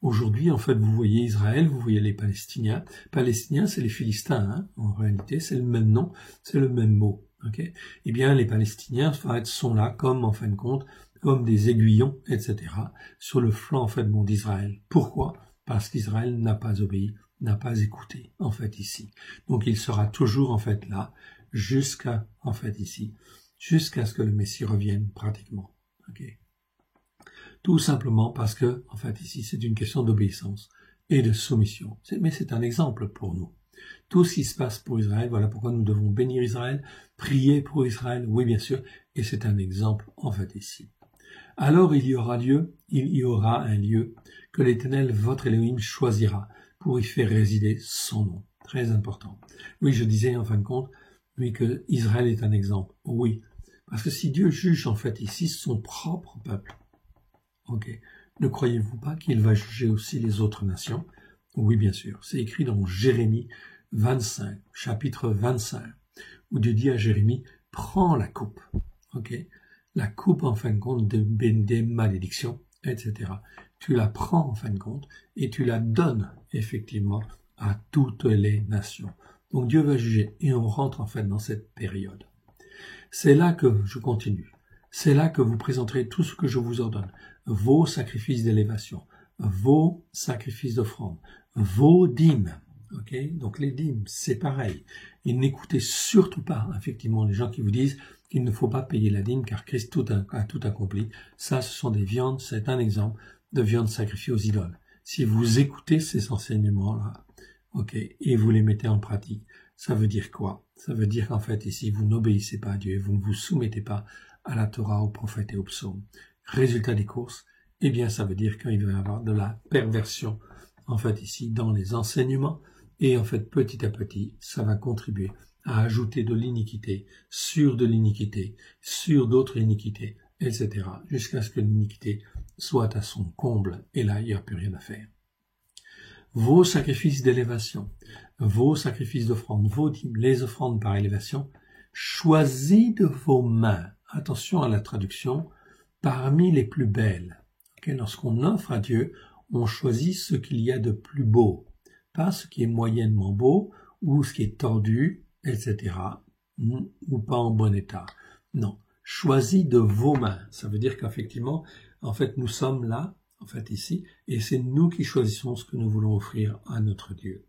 Aujourd'hui, en fait, vous voyez Israël, vous voyez les Palestiniens. Palestiniens, c'est les Philistins, hein. En réalité, c'est le même nom, c'est le même mot. Ok. Eh bien, les Palestiniens, en fait, sont là comme, en fin de compte, comme des aiguillons, etc., sur le flanc, en fait, d'Israël. Pourquoi? Parce qu'Israël n'a pas obéi, n'a pas écouté, en fait, ici. Donc, il sera toujours, en fait, là, jusqu'à, en fait, ici, jusqu'à ce que le Messie revienne, pratiquement. Ok. Tout simplement parce que, en fait, ici, c'est une question d'obéissance et de soumission. Mais c'est un exemple pour nous. Tout ce qui se passe pour Israël, voilà pourquoi nous devons bénir Israël, prier pour Israël, oui, bien sûr, et c'est un exemple, en fait, ici. Alors il y aura un lieu que l'Éternel, votre Elohim, choisira pour y faire résider son nom. Très important. Oui, je disais, en fin de compte, oui, que Israël est un exemple. Oui. Parce que si Dieu juge, en fait, ici, son propre peuple, ok. Ne croyez-vous pas qu'il va juger aussi les autres nations? Oui, bien sûr. C'est écrit dans Jérémie 25, chapitre 25, où Dieu dit à Jérémie, prends la coupe, ok. La coupe, en fin de compte, des malédictions, etc. Tu la prends, en fin de compte, et tu la donnes, effectivement, à toutes les nations. Donc Dieu va juger, et on rentre, en fait, dans cette période. C'est là que je continue. C'est là que vous présenterez tout ce que je vous ordonne, vos sacrifices d'élévation, vos sacrifices d'offrande, vos dîmes. Okay? Donc les dîmes, c'est pareil. Et n'écoutez surtout pas, effectivement, les gens qui vous disent qu'il ne faut pas payer la dîme car Christ a tout accompli. Ça, ce sont des viandes, c'est un exemple de viande sacrifiée aux idoles. Si vous écoutez ces enseignements-là, okay, et vous les mettez en pratique, ça veut dire quoi? Ça veut dire qu'en fait, ici, vous n'obéissez pas à Dieu, vous ne vous soumettez pas à la Torah, aux prophètes et aux psaumes. Résultat des courses, eh bien, ça veut dire qu'il va y avoir de la perversion, en fait, ici, dans les enseignements, et en fait, petit à petit, ça va contribuer à ajouter de l'iniquité sur d'autres iniquités, etc., jusqu'à ce que l'iniquité soit à son comble, et là, il n'y a plus rien à faire. Vos sacrifices d'élévation, vos sacrifices d'offrande, vos dîmes, les offrandes par élévation, choisis de vos mains, attention à la traduction, parmi les plus belles. Okay, lorsqu'on offre à Dieu, on choisit ce qu'il y a de plus beau, pas ce qui est moyennement beau, ou ce qui est tordu, etc., ou pas en bon état. Non, choisis de vos mains. Ça veut dire qu'effectivement, en fait, nous sommes là, en fait ici, et c'est nous qui choisissons ce que nous voulons offrir à notre Dieu.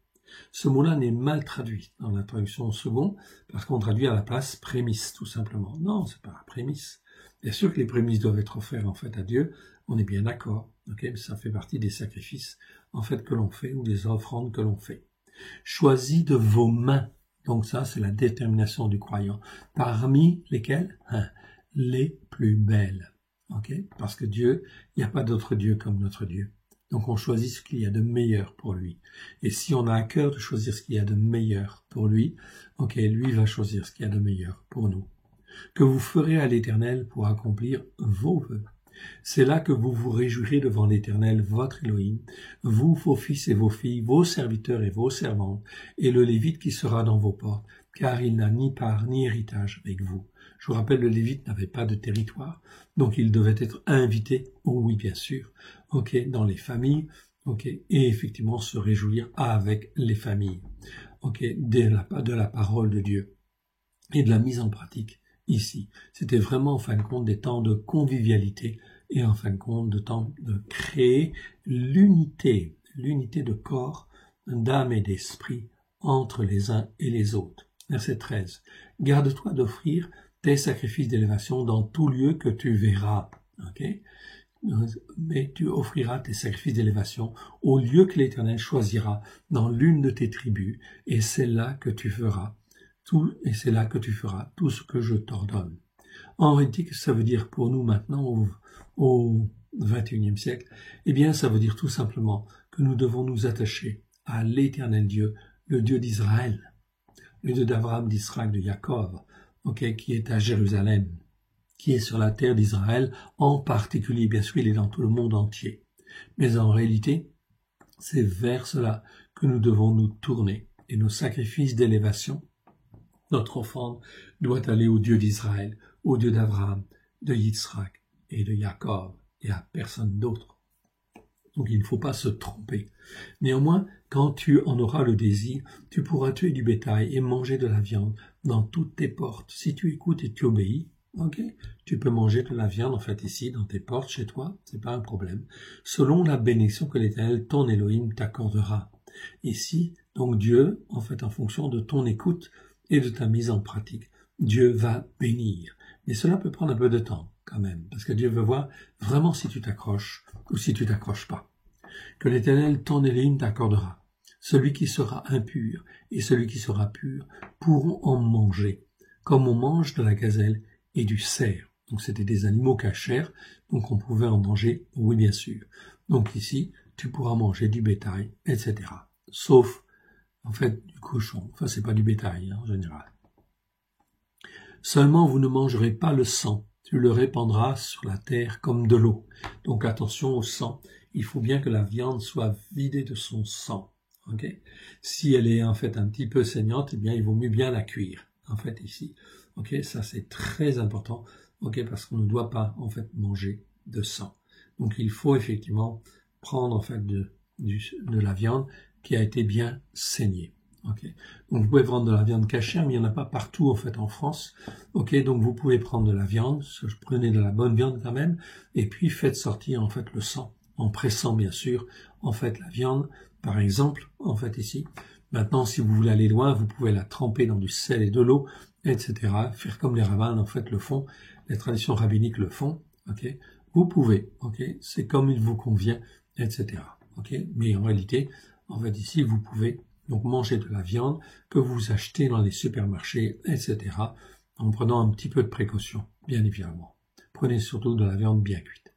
Ce mot-là n'est mal traduit dans la traduction au second, parce qu'on traduit à la place prémisse, tout simplement. Non, c'est pas la prémisse. Bien sûr que les prémices doivent être offertes, en fait, à Dieu, on est bien d'accord, ok, mais ça fait partie des sacrifices, en fait, que l'on fait, ou des offrandes que l'on fait. Choisis de vos mains, donc ça, c'est la détermination du croyant, parmi lesquelles, les plus belles. Okay? Parce que Dieu, il n'y a pas d'autre Dieu comme notre Dieu. Donc on choisit ce qu'il y a de meilleur pour lui. Et si on a à cœur de choisir ce qu'il y a de meilleur pour lui, ok, lui va choisir ce qu'il y a de meilleur pour nous. Que vous ferez à l'Éternel pour accomplir vos vœux. C'est là que vous vous réjouirez devant l'Éternel, votre Elohim, vous, vos fils et vos filles, vos serviteurs et vos servantes, et le Lévite qui sera dans vos portes, car il n'a ni part ni héritage avec vous. Je vous rappelle, le Lévite n'avait pas de territoire, donc il devait être invité, oh oui bien sûr, ok, dans les familles, ok, et effectivement se réjouir avec les familles, ok, de la parole de Dieu et de la mise en pratique ici. C'était vraiment en fin de compte des temps de convivialité et en fin de compte de temps de créer l'unité de corps, d'âme et d'esprit entre les uns et les autres. Verset 13. Garde-toi d'offrir tes sacrifices d'élévation dans tout lieu que tu verras. Okay? Mais tu offriras tes sacrifices d'élévation au lieu que l'Éternel choisira dans l'une de tes tribus, et c'est là que tu feras tout ce que je t'ordonne. En réalité, ça veut dire pour nous maintenant, au XXIe siècle? Eh bien, ça veut dire tout simplement que nous devons nous attacher à l'Éternel Dieu, le Dieu d'Israël, le Dieu d'Abraham, d'Israël, de Jacob, qui est à Jérusalem, qui est sur la terre d'Israël en particulier. Bien sûr, il est dans tout le monde entier. Mais en réalité, c'est vers cela que nous devons nous tourner. Et nos sacrifices d'élévation, notre offrande, doit aller au Dieu d'Israël, au Dieu d'Abraham, de Yitzhak et de Jacob, et à personne d'autre. Donc il ne faut pas se tromper. Néanmoins, quand tu en auras le désir, tu pourras tuer du bétail et manger de la viande dans toutes tes portes. Si tu écoutes et tu obéis, tu peux manger de la viande, en fait, ici, dans tes portes, chez toi, c'est pas un problème, selon la bénédiction que l'Éternel, ton Elohim, t'accordera. Ici, donc Dieu, en fait, en fonction de ton écoute et de ta mise en pratique, Dieu va bénir. Mais cela peut prendre un peu de temps, quand même, parce que Dieu veut voir vraiment si tu t'accroches ou si tu t'accroches pas. Que l'Éternel, ton Elohim, t'accordera. Celui qui sera impur et celui qui sera pur pourront en manger, comme on mange de la gazelle et du cerf. Donc c'était des animaux cachers, donc on pouvait en manger, oui bien sûr. Donc ici, tu pourras manger du bétail, etc. Sauf, en fait, du cochon. Enfin, c'est pas du bétail, en général. Seulement, vous ne mangerez pas le sang. Tu le répandras sur la terre comme de l'eau. Donc attention au sang. Il faut bien que la viande soit vidée de son sang. Si elle est en fait un petit peu saignante, eh bien, il vaut mieux bien la cuire. En fait, ici. Ça c'est très important. Parce qu'on ne doit pas en fait manger de sang. Donc il faut effectivement prendre en fait de la viande qui a été bien saignée. Donc vous pouvez prendre de la viande cachère, mais il n'y en a pas partout en fait en France. Donc vous pouvez prendre de la viande, prenez de la bonne viande quand même, et puis faites sortir en fait le sang, en pressant bien sûr en fait la viande, par exemple, en fait ici. Maintenant, si vous voulez aller loin, vous pouvez la tremper dans du sel et de l'eau, etc. Faire comme les rabbins en fait le font, les traditions rabbiniques le font. Vous pouvez, c'est comme il vous convient, etc. Mais en réalité, en fait ici, vous pouvez donc manger de la viande que vous achetez dans les supermarchés, etc. en prenant un petit peu de précaution, bien évidemment. Prenez surtout de la viande bien cuite.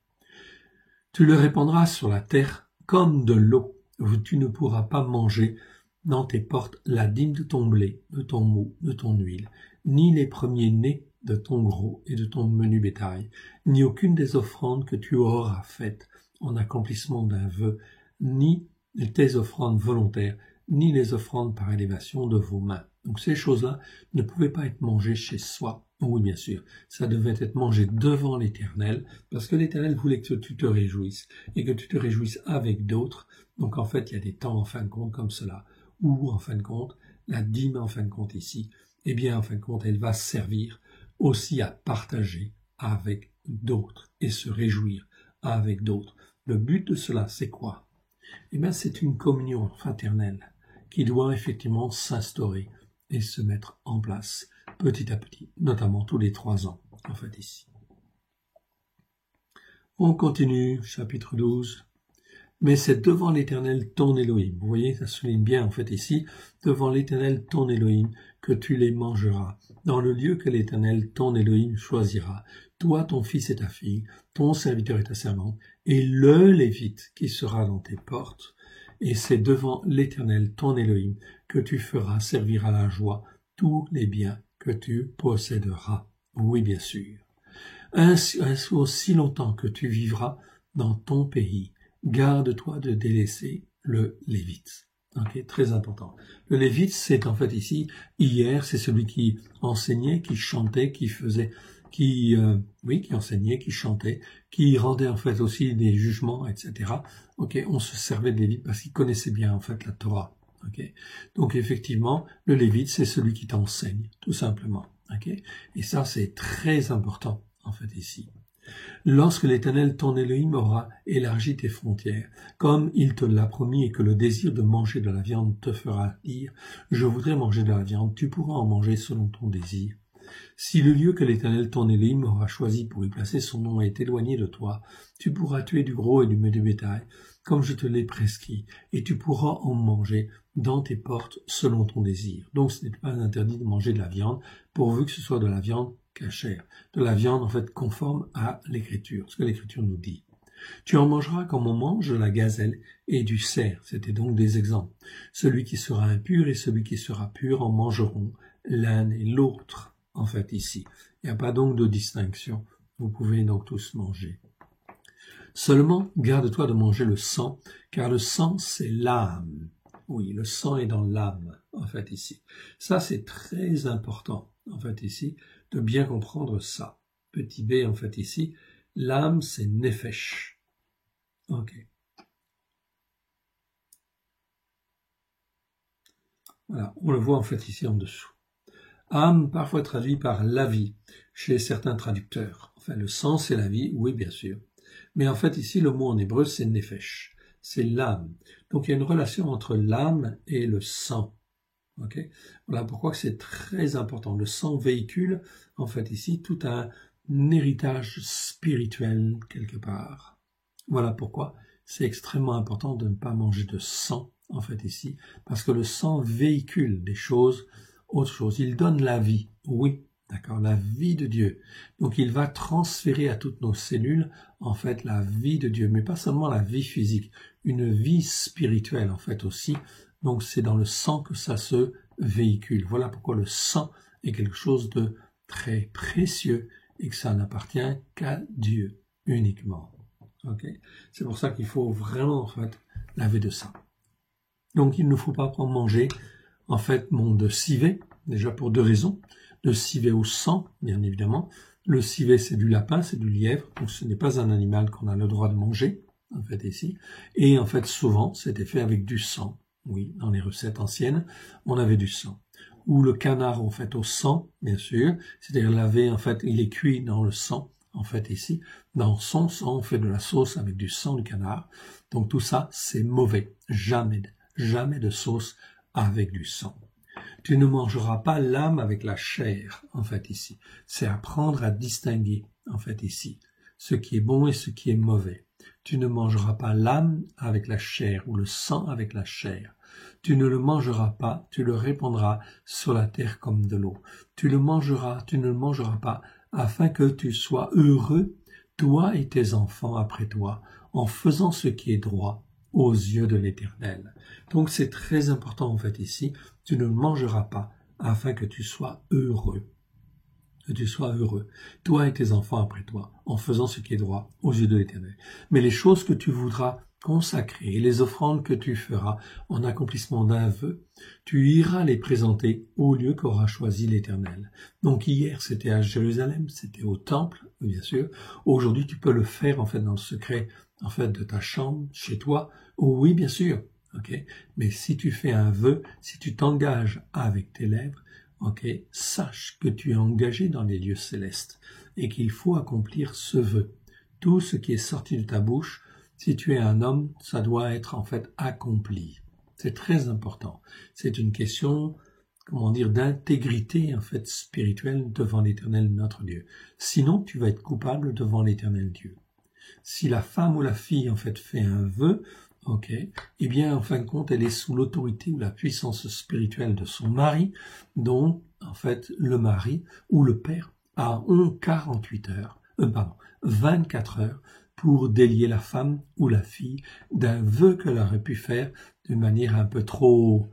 Tu le répandras sur la terre comme de l'eau. Tu ne pourras pas manger dans tes portes la dîme de ton blé, de ton mou, de ton huile, ni les premiers-nés de ton gros et de ton menu bétail, ni aucune des offrandes que tu auras faites en accomplissement d'un vœu, ni tes offrandes volontaires, ni les offrandes par élévation de vos mains. Donc ces choses-là ne pouvaient pas être mangées chez soi. Oui, bien sûr, ça devait être mangé devant l'Éternel, parce que l'Éternel voulait que tu te réjouisses, et que tu te réjouisses avec d'autres. Donc en fait, il y a des temps en fin de compte comme cela, où en fin de compte, la dîme en fin de compte ici, eh bien en fin de compte, elle va servir aussi à partager avec d'autres, et se réjouir avec d'autres. Le but de cela, c'est quoi? Eh bien, c'est une communion fraternelle qui doit effectivement s'instaurer et se mettre en place petit à petit, notamment tous les 3 ans, en fait, ici. On continue, chapitre 12. Mais c'est devant l'Éternel ton Elohim. Vous voyez, ça souligne bien, en fait, ici, devant l'Éternel ton Elohim, que tu les mangeras, dans le lieu que l'Éternel ton Elohim choisira, toi, ton fils et ta fille, ton serviteur et ta servante, et le Lévite qui sera dans tes portes. Et c'est devant l'Éternel ton Elohim que tu feras servir à la joie tous les biens que tu posséderas. Oui, bien sûr. Ainsi, aussi longtemps que tu vivras dans ton pays, garde-toi de délaisser le Lévite. Très important. Le Lévite, c'est en fait ici, hier, c'est celui qui enseignait, qui chantait, qui enseignait, qui chantait, qui rendait en fait aussi des jugements, etc. On se servait de Lévite parce qu'il connaissait bien en fait la Torah. Donc effectivement, le Lévite, c'est celui qui t'enseigne, tout simplement. Et ça, c'est très important en fait ici. Lorsque l'Éternel ton Elohim aura élargi tes frontières, comme il te l'a promis et que le désir de manger de la viande te fera dire « Je voudrais manger de la viande », tu pourras en manger selon ton désir. Si le lieu que l'Éternel ton Elohim aura choisi pour y placer son nom est éloigné de toi, tu pourras tuer du gros et du bétail, comme je te l'ai prescrit, et tu pourras en manger dans tes portes selon ton désir. Donc ce n'est pas interdit de manger de la viande, pourvu que ce soit de la viande cachère, de la viande en fait conforme à l'Écriture, ce que l'Écriture nous dit. Tu en mangeras comme on mange la gazelle et du cerf. C'était donc des exemples. Celui qui sera impur et celui qui sera pur en mangeront l'un et l'autre, en fait, ici. Il n'y a pas donc de distinction. Vous pouvez donc tous manger. Seulement, garde-toi de manger le sang, car le sang, c'est l'âme. Oui, le sang est dans l'âme, en fait, ici. Ça, c'est très important, en fait, ici, de bien comprendre ça. Petit b, en fait, ici, l'âme, c'est nefesh. Ok. Voilà, on le voit, en fait, ici en dessous. Âme, parfois traduit par la vie, chez certains traducteurs. Enfin, le sang, c'est la vie, oui, bien sûr. Mais en fait, ici, le mot en hébreu, c'est nefesh. C'est l'âme. Donc, il y a une relation entre l'âme et le sang. Okay. Voilà pourquoi c'est très important. Le sang véhicule, en fait, ici, tout un héritage spirituel quelque part. Voilà pourquoi c'est extrêmement important de ne pas manger de sang, en fait, ici, parce que le sang véhicule des choses, autre chose. Il donne la vie, oui, d'accord, la vie de Dieu. Donc, il va transférer à toutes nos cellules, en fait, la vie de Dieu, mais pas seulement la vie physique, une vie spirituelle, en fait, aussi. Donc, c'est dans le sang que ça se véhicule. Voilà pourquoi le sang est quelque chose de très précieux et que ça n'appartient qu'à Dieu uniquement. Okay. C'est pour ça qu'il faut vraiment, en fait, laver de ça. Donc, il ne faut pas en manger, en fait, de civet, déjà pour deux raisons. De civet au sang, bien évidemment. Le civet, c'est du lapin, c'est du lièvre, donc ce n'est pas un animal qu'on a le droit de manger, en fait, ici. Et en fait, souvent, c'était fait avec du sang. Oui, dans les recettes anciennes, on avait du sang. Ou le canard, en fait, au sang, bien sûr. C'est-à-dire lavé, en fait, il est cuit dans le sang, en fait, ici. Dans son sang, on fait de la sauce avec du sang du canard. Donc tout ça, c'est mauvais. Jamais de sauce avec du sang. Tu ne mangeras pas l'âme avec la chair, en fait, ici. C'est apprendre à distinguer, en fait, ici, ce qui est bon et ce qui est mauvais. Tu ne mangeras pas l'âme avec la chair ou le sang avec la chair. Tu ne le mangeras pas, tu le répandras sur la terre comme de l'eau. Tu ne le mangeras pas, afin que tu sois heureux, toi et tes enfants après toi, en faisant ce qui est droit aux yeux de l'Éternel. Donc c'est très important en fait ici, tu ne le mangeras pas, afin que tu sois heureux. Que tu sois heureux, toi et tes enfants après toi, en faisant ce qui est droit aux yeux de l'Éternel. Mais les choses que tu voudras consacrer et les offrandes que tu feras en accomplissement d'un vœu, tu iras les présenter au lieu qu'aura choisi l'Éternel. Donc hier, c'était à Jérusalem, c'était au temple, bien sûr. Aujourd'hui, tu peux le faire en fait dans le secret, en fait, de ta chambre, chez toi. Oh, oui, bien sûr. Okay. Mais si tu fais un vœu, si tu t'engages avec tes lèvres, okay, sache que tu es engagé dans les lieux célestes et qu'il faut accomplir ce vœu. Tout ce qui est sorti de ta bouche, si tu es un homme, ça doit être en fait accompli. C'est très important. C'est une question, d'intégrité en fait spirituelle devant l'Éternel notre Dieu. Sinon, tu vas être coupable devant l'Éternel Dieu. Si la femme ou la fille en fait un vœu, eh bien, en fin de compte, elle est sous l'autorité ou la puissance spirituelle de son mari, dont, en fait, le mari ou le père a 24 heures pour délier la femme ou la fille d'un vœu qu'elle aurait pu faire d'une manière un peu trop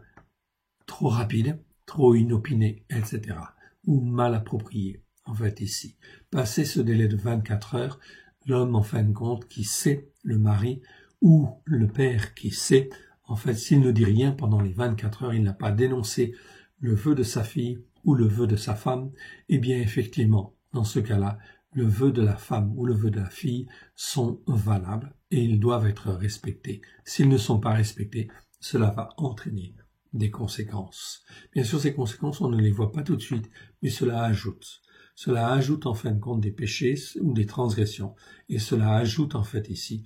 rapide, trop inopinée, etc. ou mal appropriée, en fait, ici. Passé ce délai de 24 heures, l'homme, en fin de compte, qui sait, le mari, ou le père qui sait, en fait, s'il ne dit rien pendant les 24 heures, il n'a pas dénoncé le vœu de sa fille ou le vœu de sa femme, eh bien, effectivement, dans ce cas-là, le vœu de la femme ou le vœu de la fille sont valables et ils doivent être respectés. S'ils ne sont pas respectés, cela va entraîner des conséquences. Bien sûr, ces conséquences, on ne les voit pas tout de suite, mais cela ajoute. Cela ajoute en fin de compte des péchés ou des transgressions. Et cela ajoute en fait ici,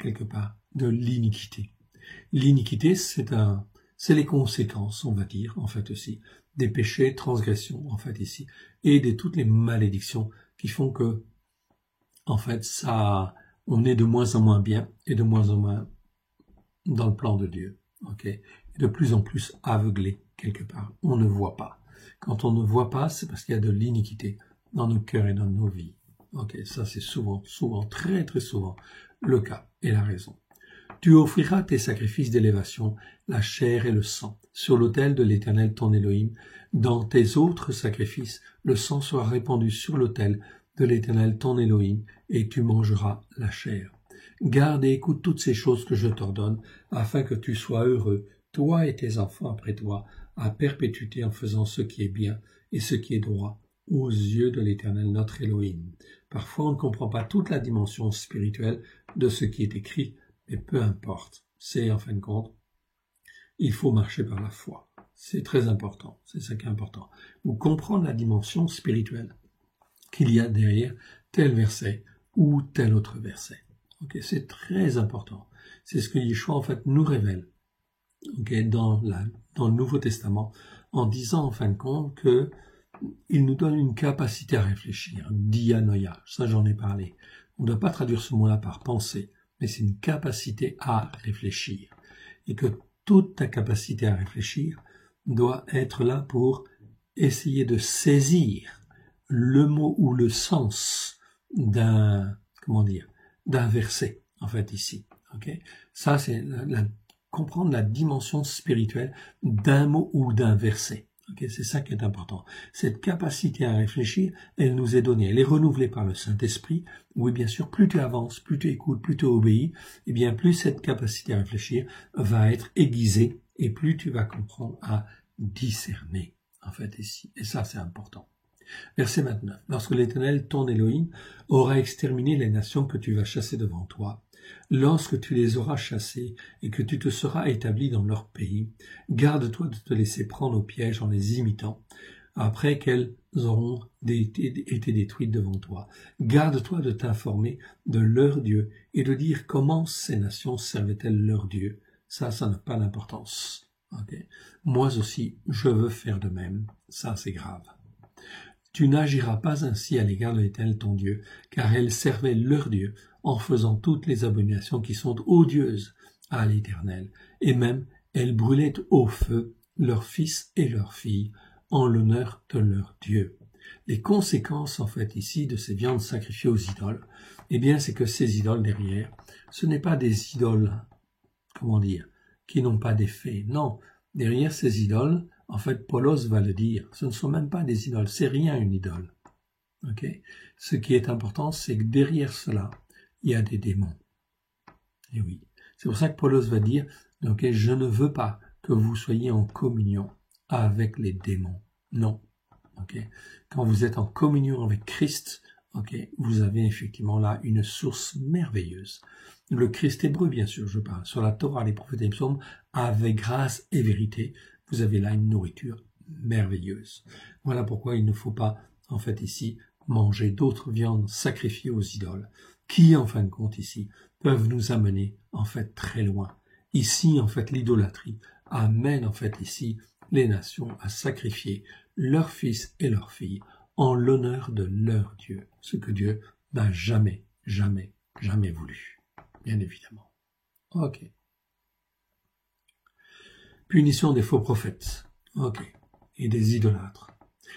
quelque part, de l'iniquité. L'iniquité, c'est les conséquences, on va dire, en fait aussi, des péchés, transgressions, en fait ici, et de toutes les malédictions qui font que, en fait, on est de moins en moins bien et de moins en moins dans le plan de Dieu. Et de plus en plus aveuglé, quelque part. On ne voit pas. Quand on ne voit pas, c'est parce qu'il y a de l'iniquité dans nos cœurs et dans nos vies. Ok, ça c'est souvent, très très souvent le cas et la raison. Tu offriras tes sacrifices d'élévation, la chair et le sang, sur l'autel de l'Éternel ton Élohim. Dans tes autres sacrifices, le sang sera répandu sur l'autel de l'Éternel ton Élohim, et tu mangeras la chair. Garde et écoute toutes ces choses que je t'ordonne, afin que tu sois heureux, toi et tes enfants après toi, à perpétuité en faisant ce qui est bien et ce qui est droit aux yeux de l'Éternel notre Élohim. Parfois on ne comprend pas toute la dimension spirituelle de ce qui est écrit, mais peu importe, c'est en fin de compte, il faut marcher par la foi. C'est très important, c'est ça qui est important. Ou comprendre la dimension spirituelle qu'il y a derrière tel verset ou tel autre verset. Okay, c'est très important. C'est ce que Yeshua en fait nous révèle dans le Nouveau Testament en disant en fin de compte que il nous donne une capacité à réfléchir, dianoia, ça j'en ai parlé. On ne doit pas traduire ce mot-là par pensée, mais c'est une capacité à réfléchir. Et que toute ta capacité à réfléchir doit être là pour essayer de saisir le mot ou le sens d'un verset, en fait, ici. Okay? Ça, c'est comprendre la dimension spirituelle d'un mot ou d'un verset. Okay, c'est ça qui est important. Cette capacité à réfléchir, elle nous est donnée. Elle est renouvelée par le Saint-Esprit. Oui, bien sûr, plus tu avances, plus tu écoutes, plus tu obéis, et bien plus cette capacité à réfléchir va être aiguisée et plus tu vas comprendre à discerner, en fait, ici. Et ça, c'est important. Verset 29. Lorsque l'Éternel, ton Élohim, aura exterminé les nations que tu vas chasser devant toi, lorsque tu les auras chassés et que tu te seras établi dans leur pays, garde-toi de te laisser prendre au piège en les imitant, après qu'elles auront été détruites devant toi. Garde-toi de t'informer de leur Dieu et de dire comment ces nations servaient-elles leur Dieu. Ça n'a pas d'importance. Okay. Moi aussi, je veux faire de même. Ça, c'est grave. Tu n'agiras pas ainsi à l'égard de l'Éternel ton Dieu, car elles servaient leur Dieu en faisant toutes les abominations qui sont odieuses à l'Éternel, et même elles brûlaient au feu leurs fils et leurs filles en l'honneur de leur Dieu. Les conséquences, en fait, ici, de ces viandes sacrifiées aux idoles, eh bien, c'est que ces idoles derrière, ce n'est pas des idoles, qui n'ont pas d'effet. Non, derrière ces idoles, en fait, Paulos va le dire, ce ne sont même pas des idoles, c'est rien une idole. Okay? Ce qui est important, c'est que derrière cela, il y a des démons. Et oui, c'est pour ça que Paulos va dire, okay, je ne veux pas que vous soyez en communion avec les démons. Non. Okay? Quand vous êtes en communion avec Christ, okay, vous avez effectivement là une source merveilleuse. Le Christ hébreu, bien sûr, je parle, sur la Torah, les prophètes et les psaumes, avec grâce et vérité, vous avez là une nourriture merveilleuse. Voilà pourquoi il ne faut pas, en fait, ici, manger d'autres viandes sacrifiées aux idoles, qui, en fin de compte, ici, peuvent nous amener, en fait, très loin. Ici, en fait, l'idolâtrie amène, en fait, ici, les nations à sacrifier leurs fils et leurs filles en l'honneur de leur Dieu, ce que Dieu n'a jamais, jamais, jamais voulu, bien évidemment. Ok. Punition des faux prophètes. Ok. Et des idolâtres.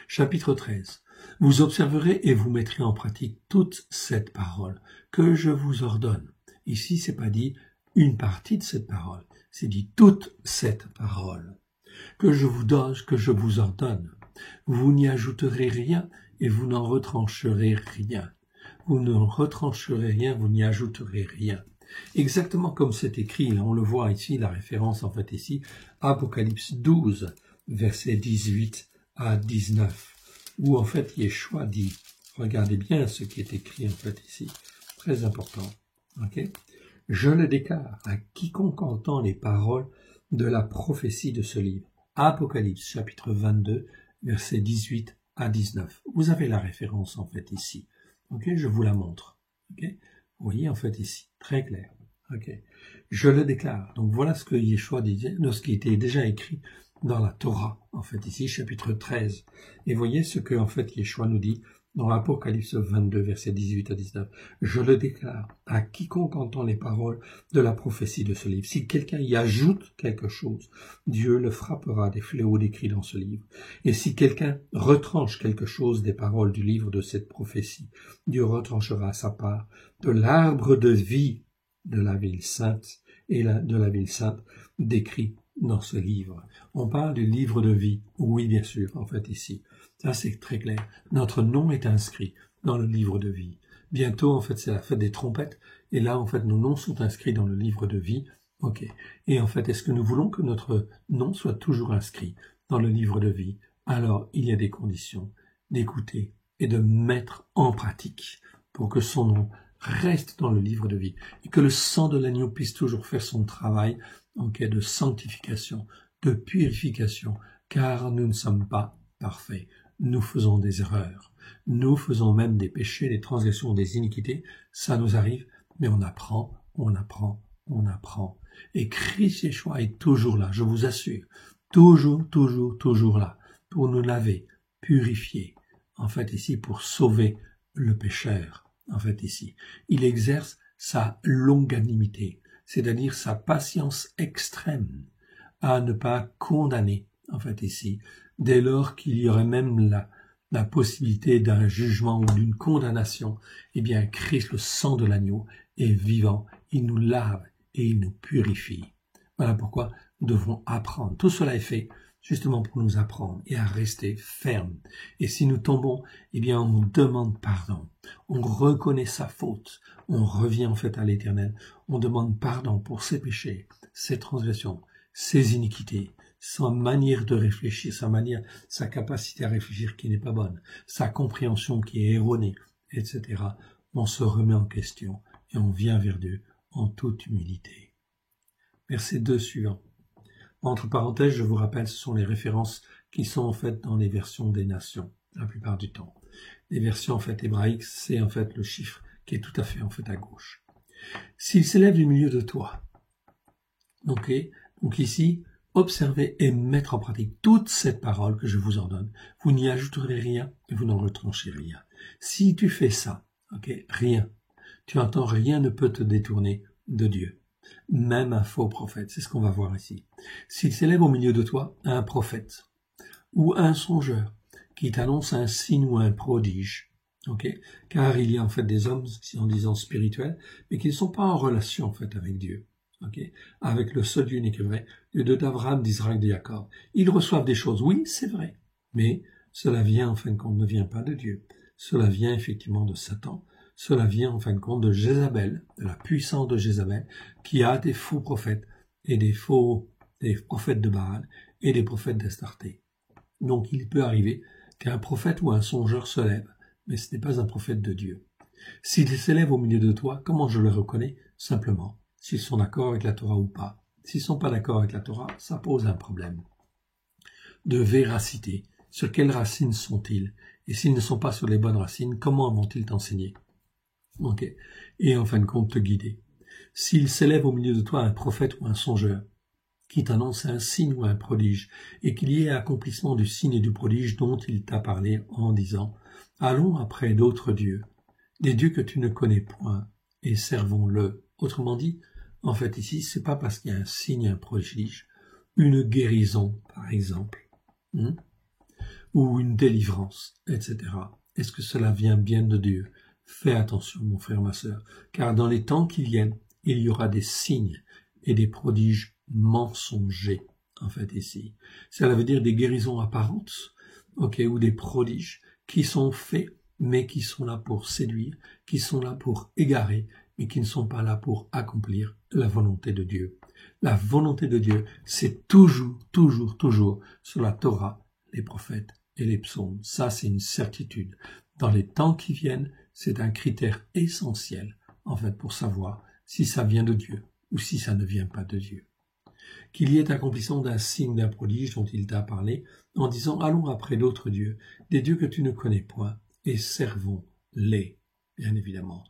Chapitre 13. Vous observerez et vous mettrez en pratique toute cette parole que je vous ordonne. Ici, c'est pas dit une partie de cette parole. C'est dit toute cette parole que je vous donne, que je vous ordonne. Vous n'y ajouterez rien et vous n'en retrancherez rien. Vous ne retrancherez rien, vous n'y ajouterez rien. Exactement comme c'est écrit, là, on le voit ici, la référence en fait ici, Apocalypse 12, versets 18 à 19, où en fait Yeshua dit, regardez bien ce qui est écrit en fait ici, très important, ok? Je le déclare à quiconque entend les paroles de la prophétie de ce livre. Apocalypse chapitre 22, versets 18 à 19. Vous avez la référence en fait ici, ok? Je vous la montre, ok? Vous voyez en fait ici, très clair. Okay. Je le déclare. Donc voilà ce que Yeshua disait, ce qui était déjà écrit dans la Torah, en fait ici, chapitre 13. Et voyez ce que en fait Yeshua nous dit dans l'Apocalypse 22, versets 18 à 19. Je le déclare à quiconque entend les paroles de la prophétie de ce livre. Si quelqu'un y ajoute quelque chose, Dieu le frappera des fléaux décrits dans ce livre. Et si quelqu'un retranche quelque chose des paroles du livre de cette prophétie, Dieu retranchera à sa part de l'arbre de vie de la ville sainte et de la ville sainte décrit dans ce livre. On parle du livre de vie. Oui, bien sûr, en fait, ici. Ça, c'est très clair. Notre nom est inscrit dans le livre de vie. Bientôt, en fait, c'est la fête des trompettes. Et là, en fait, nos noms sont inscrits dans le livre de vie. OK. Et en fait, est-ce que nous voulons que notre nom soit toujours inscrit dans le livre de vie? Alors, il y a des conditions d'écouter et de mettre en pratique pour que son nom reste dans le livre de vie et que le sang de l'agneau puisse toujours faire son travail de sanctification, de purification, car nous ne sommes pas parfaits. Nous faisons des erreurs. Nous faisons même des péchés, des transgressions, des iniquités. Ça nous arrive, mais on apprend, on apprend, on apprend. Et Christ Yeshua est toujours là, je vous assure. Toujours, toujours, toujours là, pour nous laver, purifier. En fait, ici, pour sauver le pécheur. En fait, ici, il exerce sa longanimité, c'est-à-dire sa patience extrême à ne pas condamner, en fait, ici, dès lors qu'il y aurait même la possibilité d'un jugement ou d'une condamnation. Eh bien, Christ, le sang de l'agneau, est vivant, il nous lave et il nous purifie. Voilà pourquoi nous devons apprendre. Tout cela est fait justement pour nous apprendre et à rester fermes. Et si nous tombons, eh bien, on nous demande pardon. On reconnaît sa faute. On revient en fait à l'Éternel. On demande pardon pour ses péchés, ses transgressions, ses iniquités, sa manière de réfléchir, sa capacité à réfléchir qui n'est pas bonne, sa compréhension qui est erronée, etc. On se remet en question et on vient vers Dieu en toute humilité. Verset 2 suivant. Entre parenthèses, je vous rappelle, ce sont les références qui sont en fait dans les versions des nations, la plupart du temps. Les versions en fait hébraïques, c'est en fait le chiffre qui est tout à fait en fait à gauche. S'il s'élève du milieu de toi, donc ici, observez et mettre en pratique toute cette parole que je vous ordonne. Vous n'y ajouterez rien et vous n'en retranchez rien. Si tu fais ça, rien, tu entends, rien ne peut te détourner de Dieu. Même un faux prophète, c'est ce qu'on va voir ici. S'il s'élève au milieu de toi un prophète ou un songeur qui t'annonce un signe ou un prodige, car il y a en fait des hommes, si en disant spirituels, mais qui ne sont pas en relation en fait avec Dieu, avec le seul Dieu unique et vrai, Dieu d'Abraham, d'Israël, de Jacob. Ils reçoivent des choses, oui, c'est vrai, mais cela vient en fin de compte, ne vient pas de Dieu. Cela vient effectivement de Satan. Cela vient en fin de compte de Jézabel, de la puissance de Jézabel, qui a des faux prophètes et des prophètes de Baal et des prophètes d'Astarté. Donc il peut arriver qu'un prophète ou un songeur se lève, mais ce n'est pas un prophète de Dieu. S'il s'élève au milieu de toi, comment je le reconnais? Simplement, s'ils sont d'accord avec la Torah ou pas. S'ils ne sont pas d'accord avec la Torah, ça pose un problème de véracité. Sur quelles racines sont-ils? Et s'ils ne sont pas sur les bonnes racines, comment vont-ils t'enseigner? Et en fin de compte te guider. S'il s'élève au milieu de toi un prophète ou un songeur qui t'annonce un signe ou un prodige, et qu'il y ait accomplissement du signe et du prodige dont il t'a parlé en disant « Allons après d'autres dieux, des dieux que tu ne connais point, et servons-le. » Autrement dit, en fait ici, c'est pas parce qu'il y a un signe, un prodige, une guérison par exemple, ou une délivrance, etc. Est-ce que cela vient bien de Dieu? Fais attention, mon frère, ma sœur, car dans les temps qui viennent, il y aura des signes et des prodiges mensongers, en fait, ici. Cela veut dire des guérisons apparentes, ou des prodiges qui sont faits, mais qui sont là pour séduire, qui sont là pour égarer, mais qui ne sont pas là pour accomplir la volonté de Dieu. La volonté de Dieu, c'est toujours, toujours, toujours sur la Torah, les prophètes et les psaumes. Ça, c'est une certitude. Dans les temps qui viennent, c'est un critère essentiel, en fait, pour savoir si ça vient de Dieu ou si ça ne vient pas de Dieu. Qu'il y ait accomplissement d'un signe, d'un prodige dont il t'a parlé, en disant « Allons après d'autres dieux, des dieux que tu ne connais point, et servons-les », bien évidemment.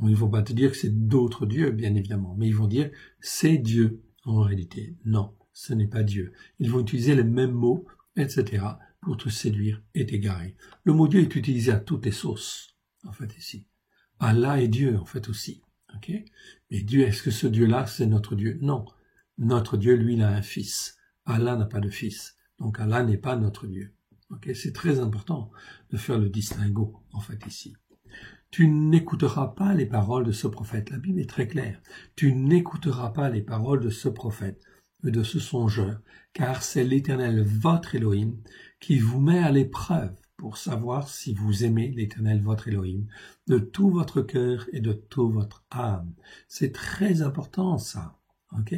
Ils ne vont pas te dire que c'est d'autres dieux, bien évidemment, mais ils vont dire « c'est Dieu ». En réalité, non, ce n'est pas Dieu. Ils vont utiliser les mêmes mots, etc., pour te séduire et t'égarer. Le mot Dieu est utilisé à toutes les sauces, en fait, ici. Allah est Dieu, en fait, aussi. Ok? Mais Dieu, est-ce que ce Dieu-là, c'est notre Dieu? Non. Notre Dieu, lui, il a un fils. Allah n'a pas de fils. Donc, Allah n'est pas notre Dieu. Ok? C'est très important de faire le distinguo, en fait, ici. Tu n'écouteras pas les paroles de ce prophète. La Bible est très claire. Tu n'écouteras pas les paroles de ce prophète, de ce songeur, car c'est l'Éternel, votre Elohim, qui vous met à l'épreuve pour savoir si vous aimez l'Éternel, votre Elohim, de tout votre cœur et de toute votre âme. C'est très important, ça. Ok?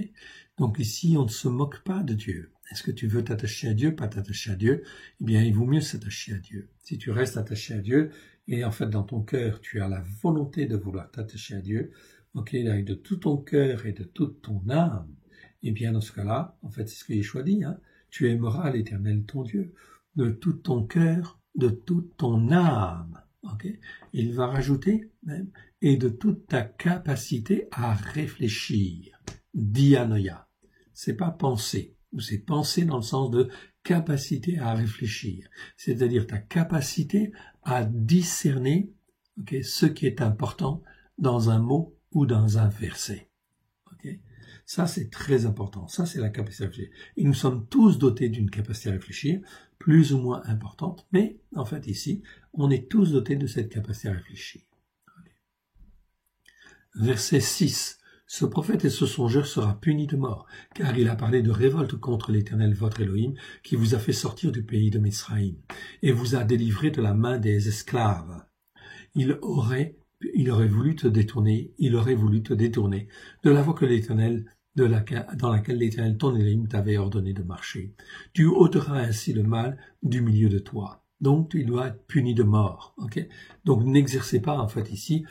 Donc ici, on ne se moque pas de Dieu. Est-ce que tu veux t'attacher à Dieu, pas t'attacher à Dieu? Eh bien, il vaut mieux s'attacher à Dieu. Si tu restes attaché à Dieu, et en fait, dans ton cœur, tu as la volonté de vouloir t'attacher à Dieu, ok, de tout ton cœur et de toute ton âme, eh bien, dans ce cas-là, en fait, c'est ce que Yeshua dit, hein, tu aimeras l'Éternel, ton Dieu, de tout ton cœur, de toute ton âme, ok? Il va rajouter, même, et de toute ta capacité à réfléchir. Dianoia. C'est pas penser, ou c'est penser dans le sens de capacité à réfléchir. C'est-à-dire ta capacité à discerner, ok, ce qui est important dans un mot ou dans un verset. Ok? Ça, c'est très important. Ça, c'est la capacité à réfléchir. Et nous sommes tous dotés d'une capacité à réfléchir, plus ou moins importante, mais en fait ici, on est tous dotés de cette capacité à réfléchir. Okay. Verset 6. Ce prophète et ce songeur sera puni de mort, car il a parlé de révolte contre l'Éternel votre Elohim, qui vous a fait sortir du pays de Misraïm, et vous a délivré de la main des esclaves. Il aurait voulu te détourner de la voie que l'Éternel, dans laquelle l'Éternel ton Elohim t'avait ordonné de marcher. Tu ôteras ainsi le mal du milieu de toi. Donc tu dois être puni de mort. Okay? Donc n'exercez pas en fait ici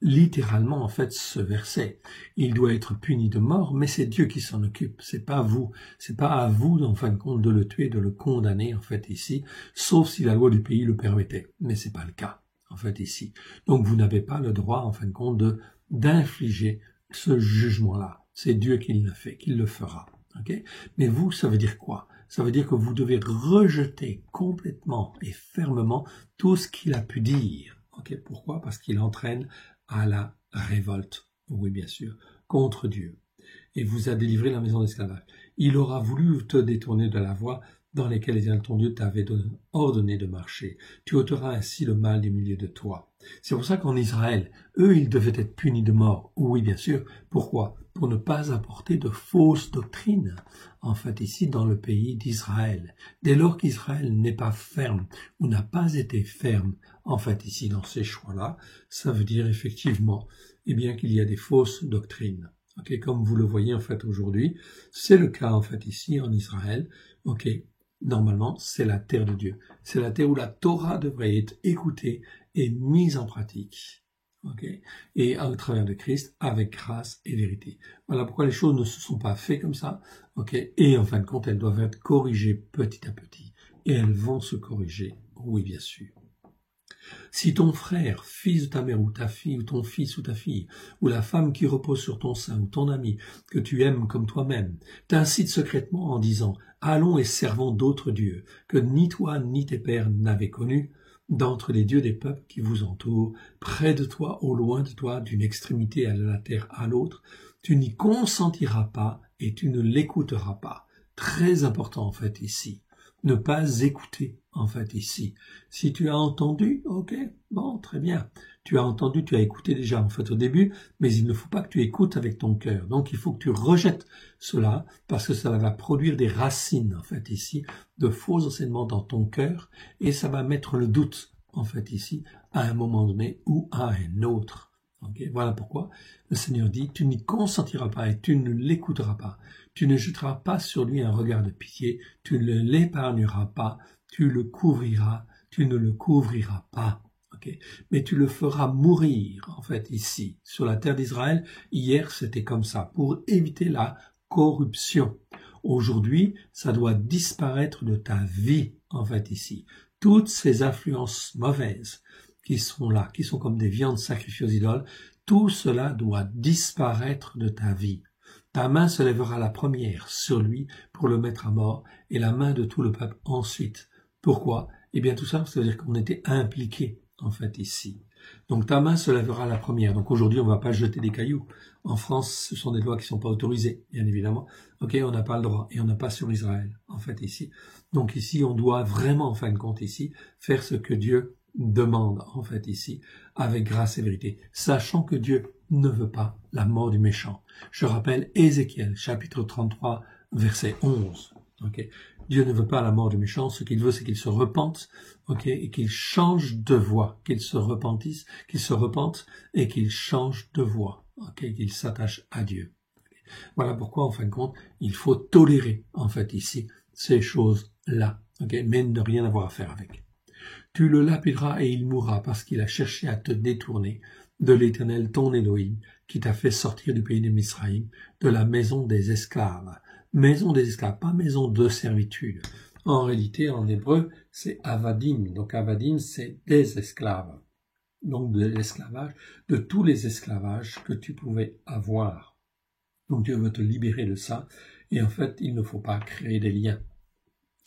littéralement en fait ce verset. Il doit être puni de mort, mais c'est Dieu qui s'en occupe. C'est pas vous. C'est pas à vous en fin de compte de le tuer, de le condamner en fait ici, sauf si la loi du pays le permettait. Mais c'est pas le cas en fait ici. Donc vous n'avez pas le droit en fin de compte d'infliger ce jugement-là. C'est Dieu qui l'a fait, qui le fera. Okay? Mais vous, ça veut dire quoi? Ça veut dire que vous devez rejeter complètement et fermement tout ce qu'il a pu dire. Okay? Pourquoi? Parce qu'il entraîne à la révolte, oui bien sûr, contre Dieu. Et vous a délivré la maison d'esclavage. Il aura voulu te détourner de la voie dans laquelle l'Éternel ton Dieu t'avait ordonné de marcher. Tu ôteras ainsi le mal du milieu de toi. C'est pour ça qu'en Israël, eux, ils devaient être punis de mort. Oui, bien sûr. Pourquoi? Pour ne pas apporter de fausses doctrines, en fait, ici, dans le pays d'Israël. Dès lors qu'Israël n'est pas ferme, ou n'a pas été ferme, en fait, ici, dans ces choix-là, ça veut dire effectivement, eh bien, qu'il y a des fausses doctrines. Ok, comme vous le voyez, en fait, aujourd'hui, c'est le cas, en fait, ici, en Israël. Ok, normalement, c'est la terre de Dieu. C'est la terre où la Torah devrait être écoutée et mise en pratique. Okay. Et à travers de Christ, avec grâce et vérité. Voilà pourquoi les choses ne se sont pas faites comme ça. Okay. Et en fin de compte, elles doivent être corrigées petit à petit. Et elles vont se corriger, oui bien sûr. Si ton frère, fils de ta mère ou ta fille, ou ton fils ou ta fille, ou la femme qui repose sur ton sein, ou ton ami, que tu aimes comme toi-même, t'incite secrètement en disant « Allons et servons d'autres dieux, que ni toi ni tes pères n'avaient connus, d'entre les dieux des peuples qui vous entourent, près de toi, au loin de toi, d'une extrémité à la terre à l'autre, tu n'y consentiras pas et tu ne l'écouteras pas. » Très important en fait ici. Ne pas écouter en fait ici. Si tu as entendu, ok, bon, très bien. Tu as entendu, tu as écouté déjà en fait au début, mais il ne faut pas que tu écoutes avec ton cœur. Donc il faut que tu rejettes cela parce que ça va produire des racines en fait ici de faux enseignements dans ton cœur et ça va mettre le doute en fait ici à un moment donné ou à un autre. Okay, voilà pourquoi le Seigneur dit, tu n'y consentiras pas et tu ne l'écouteras pas. Tu ne jetteras pas sur lui un regard de pitié, tu ne l'épargneras pas, tu le couvriras, tu ne le couvriras pas. Okay. Mais tu le feras mourir, en fait, ici, sur la terre d'Israël. Hier, c'était comme ça, pour éviter la corruption. Aujourd'hui, ça doit disparaître de ta vie, en fait, ici. Toutes ces influences mauvaises qui sont là, qui sont comme des viandes sacrifiées aux idoles, tout cela doit disparaître de ta vie. Ta main se lèvera la première sur lui pour le mettre à mort, et la main de tout le peuple ensuite. Pourquoi? Eh bien tout ça, ça veut dire qu'on était impliqué en fait ici. Donc ta main se lèvera la première. Donc aujourd'hui, on ne va pas jeter des cailloux. En France, ce sont des lois qui ne sont pas autorisées, bien évidemment. Ok, on n'a pas le droit et on n'a pas sur Israël en fait ici. Donc ici, on doit vraiment, en fin de compte ici, faire ce que Dieu demande en fait ici, avec grâce et vérité, sachant que Dieu ne veut pas la mort du méchant. Je rappelle Ézéchiel, chapitre 33, verset 11. Okay. Dieu ne veut pas la mort du méchant, ce qu'il veut, c'est qu'il se repente, et qu'il change de voie, qu'il se repentisse, qu'il se repente et qu'il change de voie, qu'il s'attache à Dieu. Voilà pourquoi, en fin de compte, il faut tolérer, en fait, ici, ces choses-là, mais ne rien avoir à faire avec. Tu le lapideras et il mourra parce qu'il a cherché à te détourner de l'Éternel, ton Élohim, qui t'a fait sortir du pays de Misraïm, de la maison des esclaves. Maison des esclaves, pas maison de servitude. En réalité, en hébreu, c'est avadim. Donc avadim, c'est des esclaves. Donc de l'esclavage, de tous les esclavages que tu pouvais avoir. Donc Dieu veut te libérer de ça. Et en fait, il ne faut pas créer des liens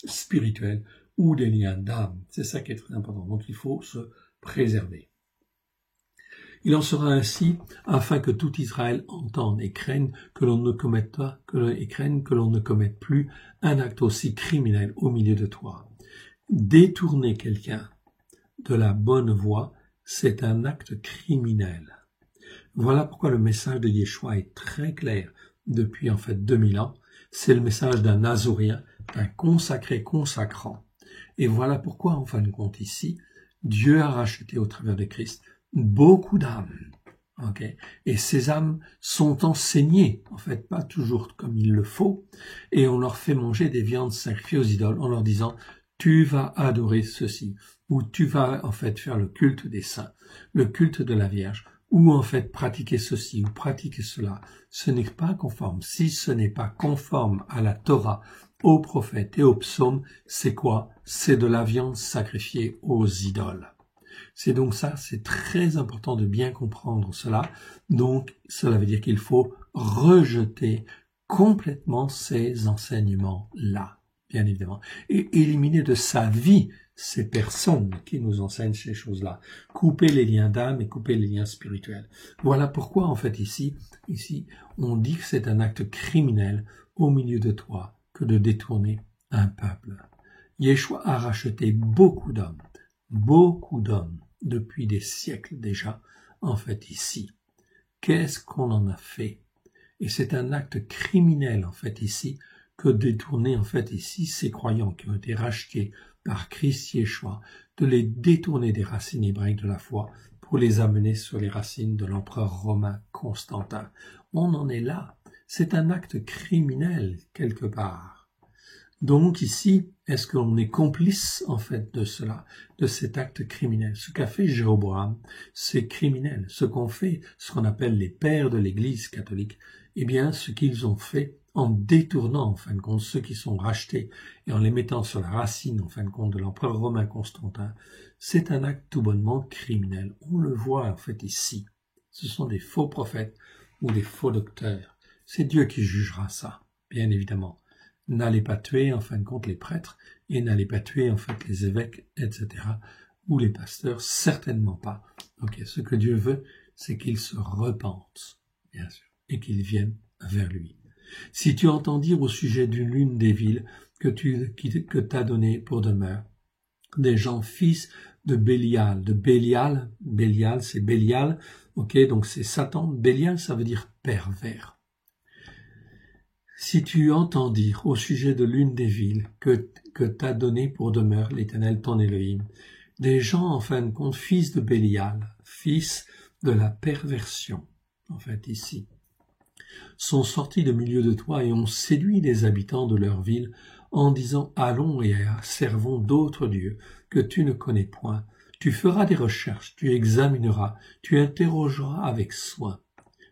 spirituels ou des liens d'âme. C'est ça qui est très important. Donc il faut se préserver. Il en sera ainsi afin que tout Israël entende et craigne que l'on ne commette pas, que l'on ne commette plus un acte aussi criminel au milieu de toi. Détourner quelqu'un de la bonne voie, c'est un acte criminel. Voilà pourquoi le message de Yeshua est très clair depuis en fait 2000 ans. C'est le message d'un Nazoréen, d'un consacré consacrant. Et voilà pourquoi, en fin de compte ici, Dieu a racheté au travers de Christ beaucoup d'âmes. Et ces âmes sont enseignées, en fait, pas toujours comme il le faut, et on leur fait manger des viandes sacrifiées aux idoles en leur disant « tu vas adorer ceci » ou « tu vas en fait faire le culte des saints, le culte de la Vierge » ou en fait pratiquer ceci ou pratiquer cela. Ce n'est pas conforme. Si ce n'est pas conforme à la Torah, aux prophètes et aux psaumes, c'est quoi? C'est de la viande sacrifiée aux idoles. C'est donc ça, c'est très important de bien comprendre cela. Donc, cela veut dire qu'il faut rejeter complètement ces enseignements-là, bien évidemment, et éliminer de sa vie ces personnes qui nous enseignent ces choses-là. Couper les liens d'âme et couper les liens spirituels. Voilà pourquoi, en fait, ici, on dit que c'est un acte criminel au milieu de toi que de détourner un peuple. Yeshua a racheté beaucoup d'hommes, depuis des siècles déjà, en fait, ici. Qu'est-ce qu'on en a fait? Et c'est un acte criminel, en fait, ici, que détourner, en fait, ici, ces croyants qui ont été rachetés par Christ Yeshua, de les détourner des racines hébraïques de la foi pour les amener sur les racines de l'empereur romain Constantin. On en est là. C'est un acte criminel, quelque part. Donc ici, est-ce qu'on est complice, en fait, de cela, de cet acte criminel? Ce qu'a fait Jéroboam, c'est criminel. Ce qu'ont fait, ce qu'on appelle les pères de l'Église catholique, eh bien, ce qu'ils ont fait en détournant, en fin de compte, ceux qui sont rachetés et en les mettant sur la racine, en fin de compte, de l'empereur romain Constantin, c'est un acte tout bonnement criminel. On le voit, en fait, ici. Ce sont des faux prophètes ou des faux docteurs. C'est Dieu qui jugera ça, bien évidemment. N'allez pas tuer, en fin de compte, les prêtres, et n'allez pas tuer, en fait, les évêques, etc., ou les pasteurs, certainement pas. Ce que Dieu veut, c'est qu'ils se repentent, bien sûr, et qu'ils viennent vers lui. Si tu entends dire au sujet d'une l'une des villes que t'as donné pour demeure, des gens fils de Bélial, Bélial, c'est Bélial, donc c'est Satan, Bélial, ça veut dire pervers. Si tu entends dire au sujet de l'une des villes que t'as donné pour demeure l'Éternel ton Élohim, des gens, en fin de compte, fils de Bélial, fils de la perversion, en fait, ici, sont sortis de milieu de toi et ont séduit les habitants de leur ville en disant « Allons et servons d'autres dieux que tu ne connais point. Tu feras des recherches, tu examineras, tu interrogeras avec soin. »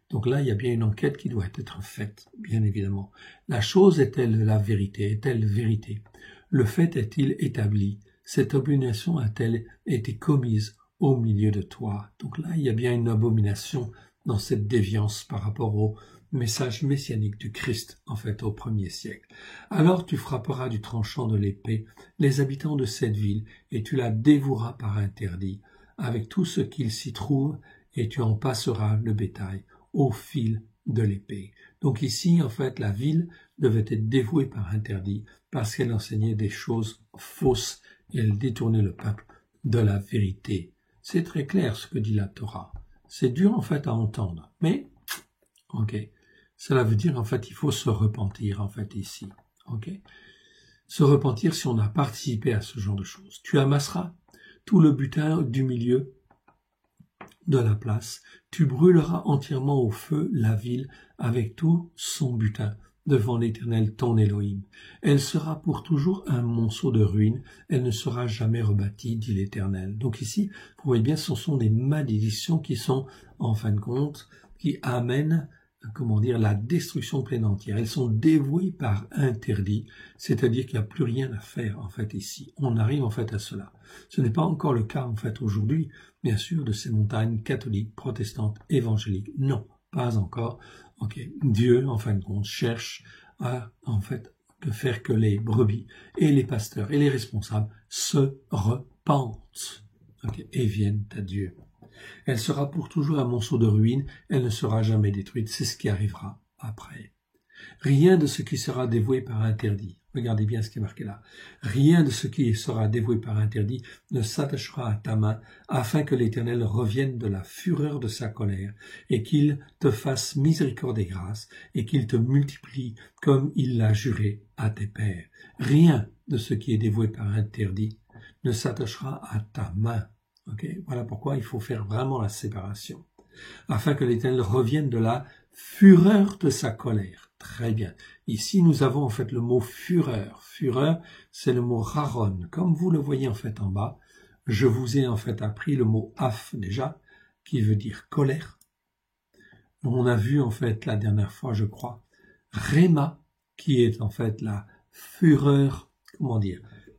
Donc là, il y a bien une enquête qui doit être faite, bien évidemment. La chose est-elle la vérité? Est-elle vérité? Le fait est-il établi? Cette abomination a-t-elle été commise au milieu de toi? Donc là, il y a bien une abomination dans cette déviance par rapport au message messianique du Christ, en fait, au 1er siècle. Alors tu frapperas du tranchant de l'épée les habitants de cette ville, et tu la dévoueras par interdit, avec tout ce qu'il s'y trouve, et tu en passeras le bétail au fil de l'épée. Donc ici, en fait, la ville devait être dévouée par interdit, parce qu'elle enseignait des choses fausses, et elle détournait le peuple de la vérité. C'est très clair ce que dit la Torah. C'est dur, en fait, à entendre, mais, ok. Cela veut dire, en fait, il faut se repentir, en fait, ici. Ok. Se repentir si on a participé à ce genre de choses. Tu amasseras tout le butin du milieu de la place. Tu brûleras entièrement au feu la ville avec tout son butin devant l'Éternel ton Élohim. Elle sera pour toujours un monceau de ruines. Elle ne sera jamais rebâtie, dit l'Éternel. Donc ici, vous voyez bien, ce sont des malédictions qui sont, en fin de compte, qui amènent la destruction pleine entière. Elles sont dévouées par interdit, c'est-à-dire qu'il n'y a plus rien à faire, en fait, ici. On arrive, en fait, à cela. Ce n'est pas encore le cas, en fait, aujourd'hui, bien sûr, de ces montagnes catholiques, protestantes, évangéliques. Non, pas encore. Ok. Dieu, en fin de compte, cherche à, en fait, faire que les brebis et les pasteurs et les responsables se repentent, et viennent à Dieu. Elle sera pour toujours un monceau de ruines, elle ne sera jamais détruite, c'est ce qui arrivera après. Rien de ce qui sera dévoué par interdit, regardez bien ce qui est marqué là, rien de ce qui sera dévoué par interdit ne s'attachera à ta main, afin que l'Éternel revienne de la fureur de sa colère, et qu'il te fasse miséricorde et grâce, et qu'il te multiplie comme il l'a juré à tes pères. Rien de ce qui est dévoué par interdit ne s'attachera à ta main. Okay. Voilà pourquoi il faut faire vraiment la séparation, afin que l'Éternel revienne de la fureur de sa colère. Très bien. Ici, nous avons en fait le mot fureur. Fureur, c'est le mot raron. Comme vous le voyez en fait en bas, je vous ai en fait appris le mot af déjà, qui veut dire colère. On a vu en fait la dernière fois, je crois, réma, qui est en fait la fureur,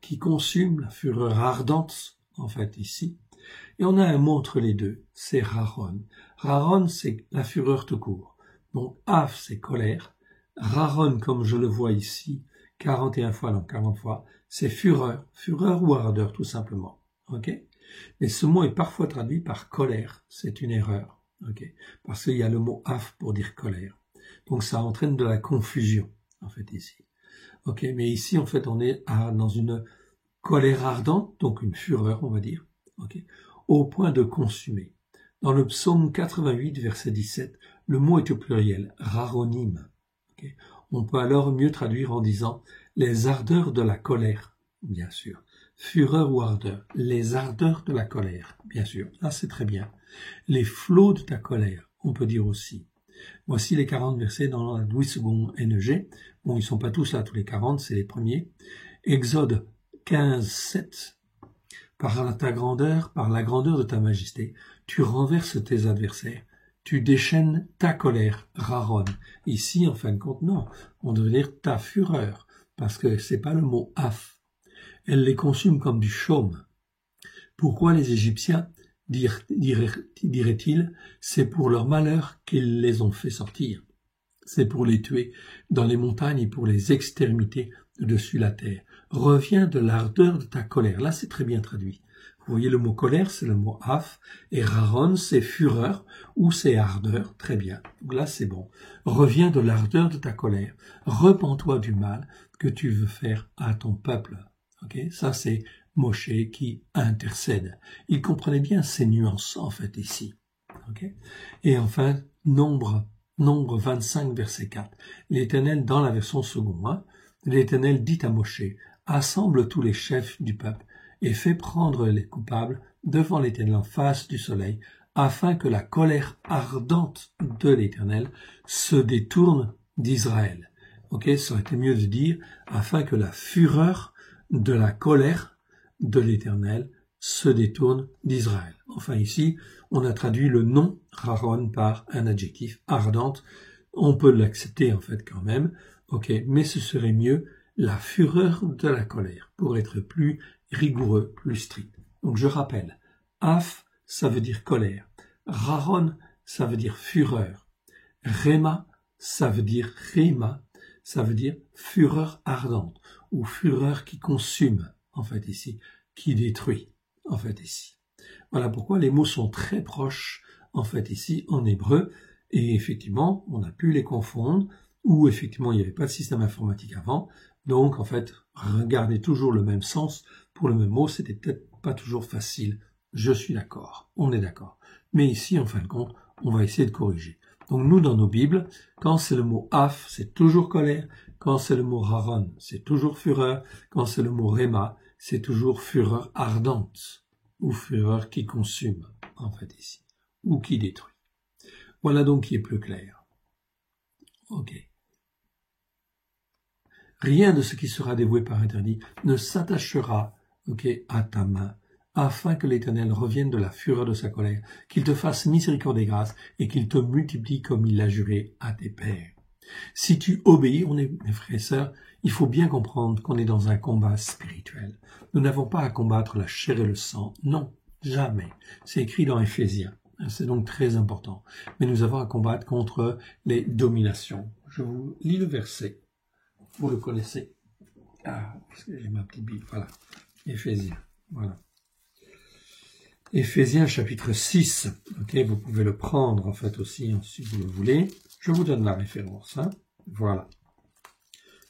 qui consume, la fureur ardente, en fait ici. Et on a un mot entre les deux, c'est raron. Raron, c'est la fureur tout court. Donc, af, c'est colère. Raron, comme je le vois ici, 41 fois, donc 40 fois, c'est fureur. Fureur ou ardeur, tout simplement. Ok? Et ce mot est parfois traduit par colère. C'est une erreur. Ok? Parce qu'il y a le mot af pour dire colère. Donc, ça entraîne de la confusion, en fait, ici. Ok? Mais ici, en fait, on est dans une colère ardente, donc une fureur, on va dire. Okay. Au point de consumer. Dans le psaume 88, verset 17, le mot est au pluriel, raronim. Okay. On peut alors mieux traduire en disant les ardeurs de la colère, bien sûr. Fureur ou ardeur, les ardeurs de la colère, bien sûr. Là, c'est très bien. Les flots de ta colère, on peut dire aussi. Voici les 40 versets dans la Louis II NEG. Bon, ils sont pas tous là, tous les 40, c'est les premiers. Exode 15, 7. Par la grandeur de ta majesté, tu renverses tes adversaires, tu déchaînes ta colère, raron. Ici, en fin de compte, non, on devrait dire ta fureur, parce que c'est pas le mot af. Elle les consume comme du chaume. Pourquoi les Égyptiens, diraient-ils, c'est pour leur malheur qu'ils les ont fait sortir. C'est pour les tuer dans les montagnes et pour les exterminer de dessus la terre. Reviens de l'ardeur de ta colère. Là, c'est très bien traduit. Vous voyez, le mot colère, c'est le mot af, et raron, c'est fureur, ou c'est ardeur. Très bien. Donc là, c'est bon. Reviens de l'ardeur de ta colère. Repens-toi du mal que tu veux faire à ton peuple. Ok? Ça, c'est Moshe qui intercède. Il comprenait bien ces nuances, en fait, ici. Ok? Et enfin, Nombre 25, verset 4. L'Éternel, dans la version seconde, l'Éternel dit à Moshe, assemble tous les chefs du peuple et fais prendre les coupables devant l'Éternel en face du soleil, afin que la colère ardente de l'Éternel se détourne d'Israël. Ok, ça aurait été mieux de dire, afin que la fureur de la colère de l'Éternel se détourne d'Israël. Enfin ici, on a traduit le nom raron par un adjectif ardente. On peut l'accepter en fait quand même, ok, mais ce serait mieux la fureur de la colère pour être plus rigoureux, plus strict. Donc je rappelle, af, ça veut dire colère. Raron, ça veut dire fureur. Réma, ça veut dire réma, ça veut dire fureur ardente ou fureur qui consume, en fait ici, qui détruit, en fait ici. Voilà pourquoi les mots sont très proches, en fait ici, en hébreu, et effectivement, on a pu les confondre, ou effectivement, il n'y avait pas de système informatique avant, donc en fait, regardez toujours le même sens pour le même mot, c'était peut-être pas toujours facile, je suis d'accord, on est d'accord. Mais ici, en fin de compte, on va essayer de corriger. Donc nous, dans nos Bibles, quand c'est le mot af, c'est toujours colère, quand c'est le mot haron, c'est toujours fureur, quand c'est le mot réma, c'est toujours fureur ardente, ou fureur qui consume, en fait ici, ou qui détruit. Voilà donc qui est plus clair. Ok. Rien de ce qui sera dévoué par interdit ne s'attachera, à ta main, afin que l'Éternel revienne de la fureur de sa colère, qu'il te fasse miséricorde et grâce, et qu'il te multiplie comme il l'a juré à tes pères. Si tu obéis, mes frères et sœurs, il faut bien comprendre qu'on est dans un combat spirituel. Nous n'avons pas à combattre la chair et le sang. Non, jamais. C'est écrit dans Éphésiens. C'est donc très important. Mais nous avons à combattre contre les dominations. Je vous lis le verset. Vous le connaissez. Parce que j'ai ma petite Bible. Voilà. Éphésiens. Voilà. Éphésiens chapitre 6. Vous pouvez le prendre en fait aussi si vous le voulez. Je vous donne la référence. Voilà.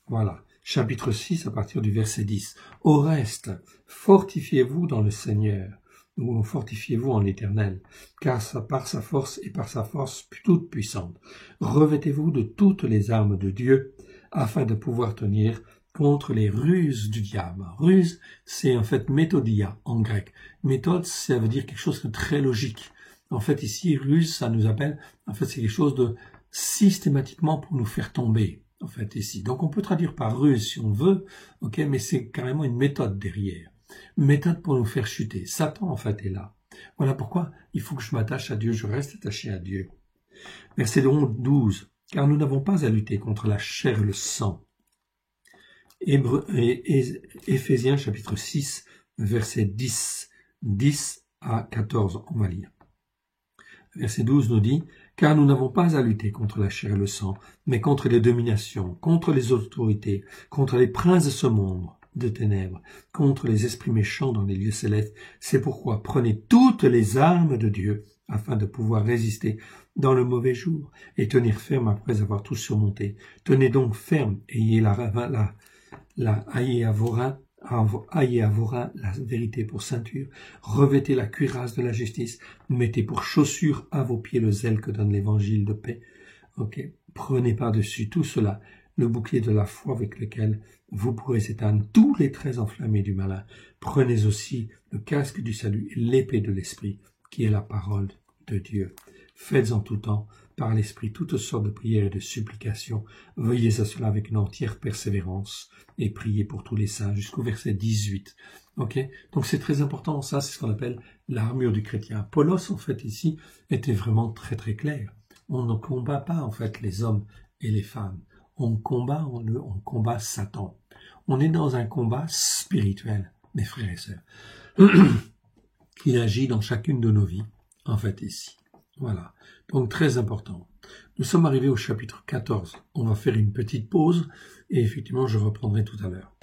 Voilà. Chapitre 6 à partir du verset 10. Au reste, fortifiez-vous dans le Seigneur, ou fortifiez-vous en l'Éternel, car par sa force et par sa force toute puissante. Revêtez-vous de toutes les armes de Dieu, afin de pouvoir tenir contre les ruses du diable. Ruse, c'est en fait méthodia en grec. Méthode, ça veut dire quelque chose de très logique. En fait, ici, ruse, ça nous appelle, en fait, c'est quelque chose de systématiquement pour nous faire tomber, en fait, ici. Donc, on peut traduire par ruse si on veut, mais c'est carrément une méthode derrière. Une méthode pour nous faire chuter. Satan, en fait, est là. Voilà pourquoi il faut que je m'attache à Dieu, je reste attaché à Dieu. Verset 12. Car nous n'avons pas à lutter contre la chair et le sang. Éphésiens chapitre 6, verset 10 à 14, on va lire. Verset 12 nous dit « Car nous n'avons pas à lutter contre la chair et le sang, mais contre les dominations, contre les autorités, contre les princes de ce monde de ténèbres, contre les esprits méchants dans les lieux célestes. C'est pourquoi prenez toutes les armes de Dieu, afin de pouvoir résister dans le mauvais jour et tenir ferme après avoir tout surmonté. Tenez donc ferme, ayez à vos reins la vérité pour ceinture, revêtez la cuirasse de la justice, mettez pour chaussure à vos pieds le zèle que donne l'évangile de paix. Prenez par-dessus tout cela le bouclier de la foi avec lequel vous pourrez éteindre tous les traits enflammés du malin. Prenez aussi le casque du salut et l'épée de l'esprit, qui est la parole de Dieu. Faites en tout temps, par l'Esprit, toutes sortes de prières et de supplications. Veillez à cela avec une entière persévérance et priez pour tous les saints, jusqu'au verset 18. Donc c'est très important, ça c'est ce qu'on appelle l'armure du chrétien. Paulos, en fait, ici, était vraiment très très clair. On ne combat pas, en fait, les hommes et les femmes. On combat Satan. On est dans un combat spirituel, mes frères et sœurs. Il agit dans chacune de nos vies, en fait, ici. Voilà, donc très important. Nous sommes arrivés au chapitre 14. On va faire une petite pause et effectivement, je reprendrai tout à l'heure.